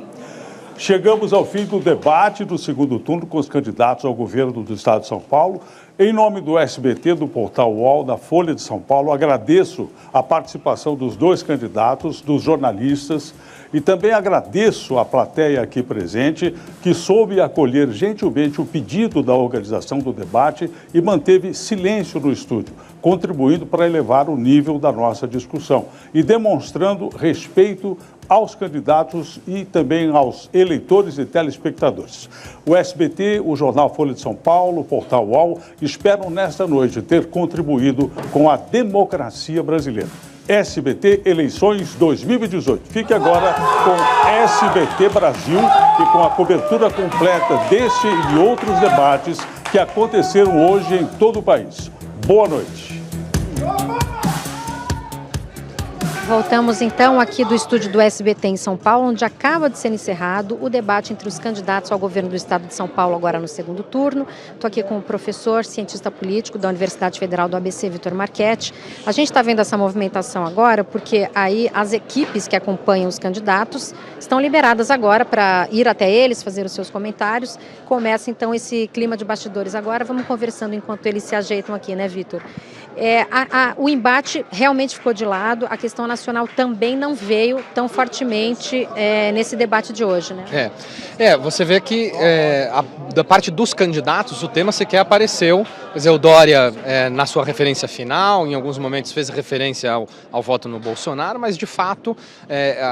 Chegamos ao fim do debate do segundo turno com os candidatos ao governo do Estado de São Paulo. Em nome do SBT, do Portal UOL, da Folha de São Paulo, agradeço a participação dos dois candidatos, dos jornalistas, e também agradeço a plateia aqui presente, que soube acolher gentilmente o pedido da organização do debate e manteve silêncio no estúdio, contribuindo para elevar o nível da nossa discussão e demonstrando respeito aos candidatos e também aos eleitores e telespectadores. O SBT, o jornal Folha de São Paulo, o Portal UOL, esperam nesta noite ter contribuído com a democracia brasileira. SBT Eleições 2018. Fique agora com SBT Brasil e com a cobertura completa deste e de outros debates que aconteceram hoje em todo o país. Boa noite. Voltamos então aqui do estúdio do SBT em São Paulo, onde acaba de ser encerrado o debate entre os candidatos ao governo do Estado de São Paulo, agora no segundo turno. Estou aqui com o professor, cientista político da Universidade Federal do ABC, Vitor Marchetti. A gente está vendo essa movimentação agora porque aí as equipes que acompanham os candidatos estão liberadas agora para ir até eles, fazer os seus comentários. Começa então esse clima de bastidores agora. Vamos conversando enquanto eles se ajeitam aqui, né, Vitor? O embate realmente ficou de lado, a questão nacional também não veio tão fortemente nesse debate de hoje, né? Você vê que da parte dos candidatos o tema sequer apareceu. Quer dizer, o Dória, na sua referência final, em alguns momentos fez referência ao voto no Bolsonaro, mas de fato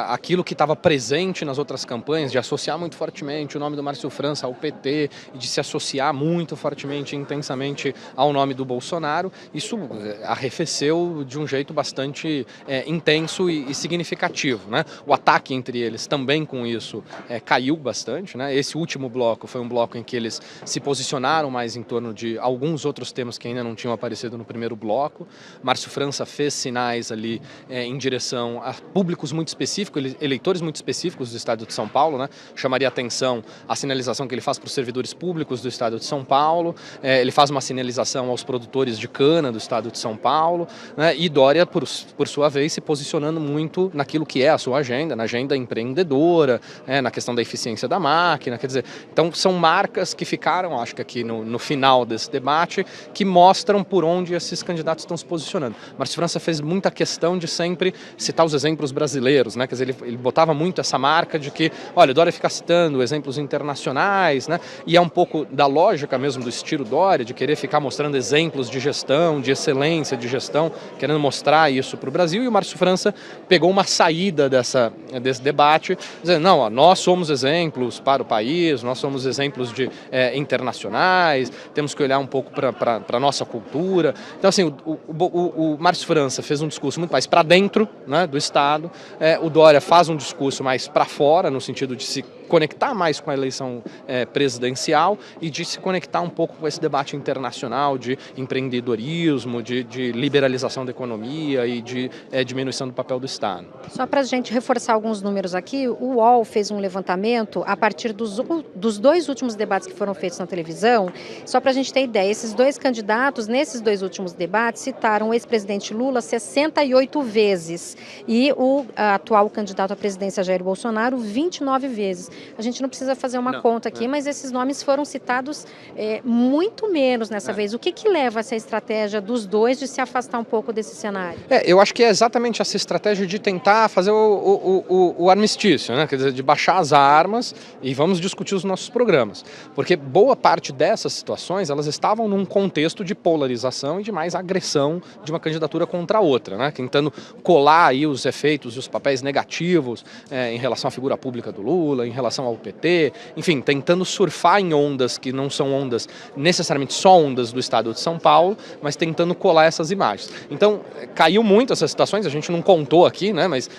aquilo que estava presente nas outras campanhas, de associar muito fortemente o nome do Márcio França ao PT e de se associar muito fortemente e intensamente ao nome do Bolsonaro, isso arrefeceu de um jeito bastante intenso e significativo, né? O ataque entre eles também com isso caiu bastante, né? Esse último bloco foi um bloco em que eles se posicionaram mais em torno de alguns outros temas que ainda não tinham aparecido no primeiro bloco. Márcio França fez sinais ali em direção a públicos muito específicos, eleitores muito específicos do Estado de São Paulo, né? Chamaria atenção a sinalização que ele faz para os servidores públicos do Estado de São Paulo, ele faz uma sinalização aos produtores de cana do Estado de São Paulo, né? E Dória, por sua vez, se posicionando muito naquilo que é a sua agenda, na agenda empreendedora, na questão da eficiência da máquina, quer dizer, então são marcas que ficaram, acho que aqui no final desse debate, que mostram por onde esses candidatos estão se posicionando. Márcio França fez muita questão de sempre citar os exemplos brasileiros, né? Quer dizer, ele botava muito essa marca de que, olha, o Dória fica citando exemplos internacionais, né? E é um pouco da lógica mesmo do estilo Dória, de querer ficar mostrando exemplos de gestão, de excelência de gestão, querendo mostrar isso para o Brasil, e o Márcio França pegou uma saída desse debate, dizendo, não, ó, nós somos exemplos para o país, nós somos exemplos internacionais, temos que olhar um pouco para a nossa cultura. Então, assim, o Márcio França fez um discurso muito mais para dentro, né, do Estado, o Dória faz um discurso mais para fora, no sentido de se conectar mais com a eleição presidencial e de se conectar um pouco com esse debate internacional de empreendedorismo, de liberalização da economia e de diminuição do papel do Estado. Só para a gente reforçar alguns números aqui, o UOL fez um levantamento a partir dos dois últimos debates que foram feitos na televisão. Só para a gente ter ideia, esses dois candidatos, nesses dois últimos debates, citaram o ex-presidente Lula 68 vezes e o atual candidato à presidência Jair Bolsonaro 29 vezes. A gente não precisa fazer uma conta aqui, mas esses nomes foram citados muito menos nessa vez. O que leva essa estratégia dos dois de se afastar um pouco desse cenário? Eu acho que é exatamente essa estratégia de tentar fazer o armistício, né? Quer dizer, de baixar as armas e vamos discutir os nossos programas. Porque boa parte dessas situações, elas estavam num contexto de polarização e de mais agressão de uma candidatura contra a outra, né? Tentando colar aí os efeitos e os papéis negativos em relação à figura pública do Lula, em relação ao PT, enfim, tentando surfar em ondas que não são ondas, necessariamente só ondas do Estado de São Paulo, mas tentando colar essas imagens. Então, caiu muito essas situações, a gente não contou aqui, né, mas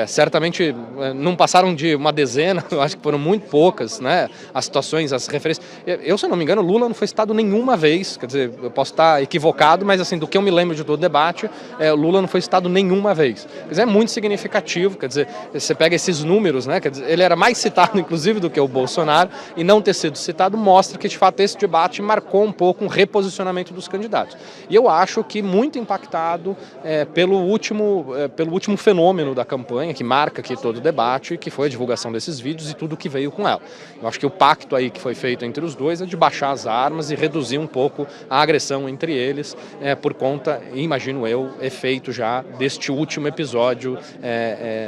certamente não passaram de uma dezena, eu acho que foram muito poucas, né, as situações, as referências. Eu, se eu não me engano, Lula não foi citado nenhuma vez, quer dizer, eu posso estar equivocado, mas assim, do que eu me lembro de todo o debate, Lula não foi citado nenhuma vez. Quer dizer, é muito significativo, quer dizer, você pega esses números, né, quer dizer, ele era mais citado inclusive, do que o Bolsonaro, e não ter sido citado mostra que, de fato, esse debate marcou um pouco um reposicionamento dos candidatos. E eu acho que muito impactado pelo último fenômeno da campanha, que marca aqui todo o debate, que foi a divulgação desses vídeos e tudo que veio com ela. Eu acho que o pacto aí que foi feito entre os dois é de baixar as armas e reduzir um pouco a agressão entre eles, por conta, imagino eu, efeito já deste último episódio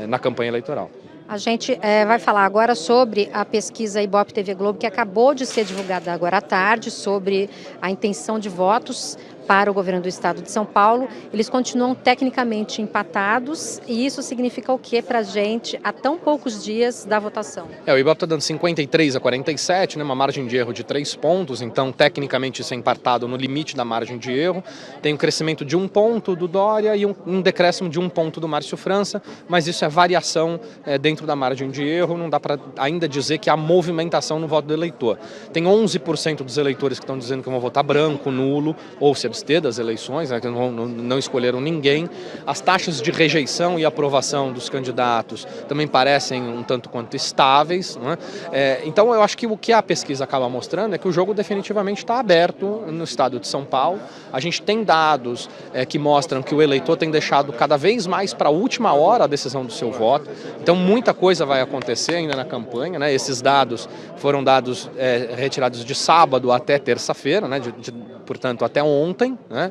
na campanha eleitoral. A gente vai falar agora sobre a pesquisa Ibope TV Globo, que acabou de ser divulgada agora à tarde, sobre a intenção de votos para o governo do estado de São Paulo. Eles continuam tecnicamente empatados, e isso significa o que para a gente há tão poucos dias da votação? O Ibope está dando 53-47, né, uma margem de erro de 3 pontos, então tecnicamente isso é empatado no limite da margem de erro. Tem um crescimento de 1 ponto do Dória e um decréscimo de 1 ponto do Márcio França, mas isso é variação dentro da margem de erro, não dá para ainda dizer que há movimentação no voto do eleitor. Tem 11% dos eleitores que estão dizendo que vão votar branco, nulo, ou se abster das eleições, né, que não escolheram ninguém. As taxas de rejeição e aprovação dos candidatos também parecem um tanto quanto estáveis, né? Então eu acho que o que a pesquisa acaba mostrando é que o jogo definitivamente está aberto no estado de São Paulo. A gente tem dados que mostram que o eleitor tem deixado cada vez mais para a última hora a decisão do seu voto, então muita coisa vai acontecer ainda na campanha, né? Esses dados foram dados retirados de sábado até terça-feira, né? Portanto até ontem, né?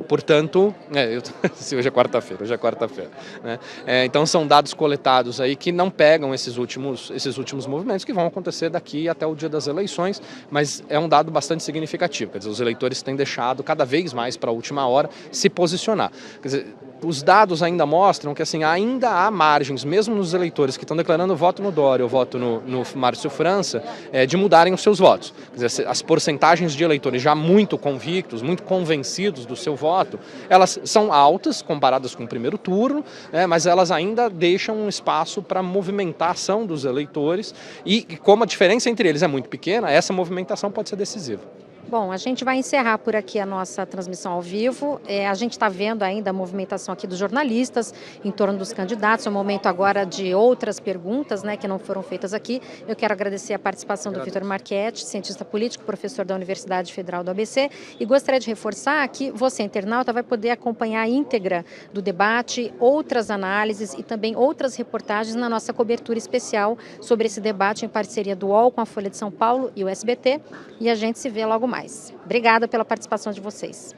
Portanto, hoje é quarta-feira, né? Então são dados coletados aí que não pegam esses últimos movimentos que vão acontecer daqui até o dia das eleições, mas é um dado bastante significativo, quer dizer, os eleitores têm deixado cada vez mais para a última hora se posicionar. Quer dizer, os dados ainda mostram que assim, ainda há margens, mesmo nos eleitores que estão declarando voto no Dória ou voto no Márcio França, de mudarem os seus votos. Quer dizer, as porcentagens de eleitores já muito convictos, muito convencidos do seu voto, elas são altas comparadas com o primeiro turno, mas elas ainda deixam um espaço para movimentação dos eleitores e como a diferença entre eles é muito pequena, essa movimentação pode ser decisiva. Bom, a gente vai encerrar por aqui a nossa transmissão ao vivo. A gente está vendo ainda a movimentação aqui dos jornalistas em torno dos candidatos. É o momento agora de outras perguntas, né, que não foram feitas aqui. Eu quero agradecer a participação do Vitor Marchetti, cientista político, professor da Universidade Federal do ABC, e gostaria de reforçar que você, internauta, vai poder acompanhar a íntegra do debate, outras análises e também outras reportagens na nossa cobertura especial sobre esse debate em parceria do UOL com a Folha de São Paulo e o SBT. E a gente se vê logo mais. Obrigada pela participação de vocês.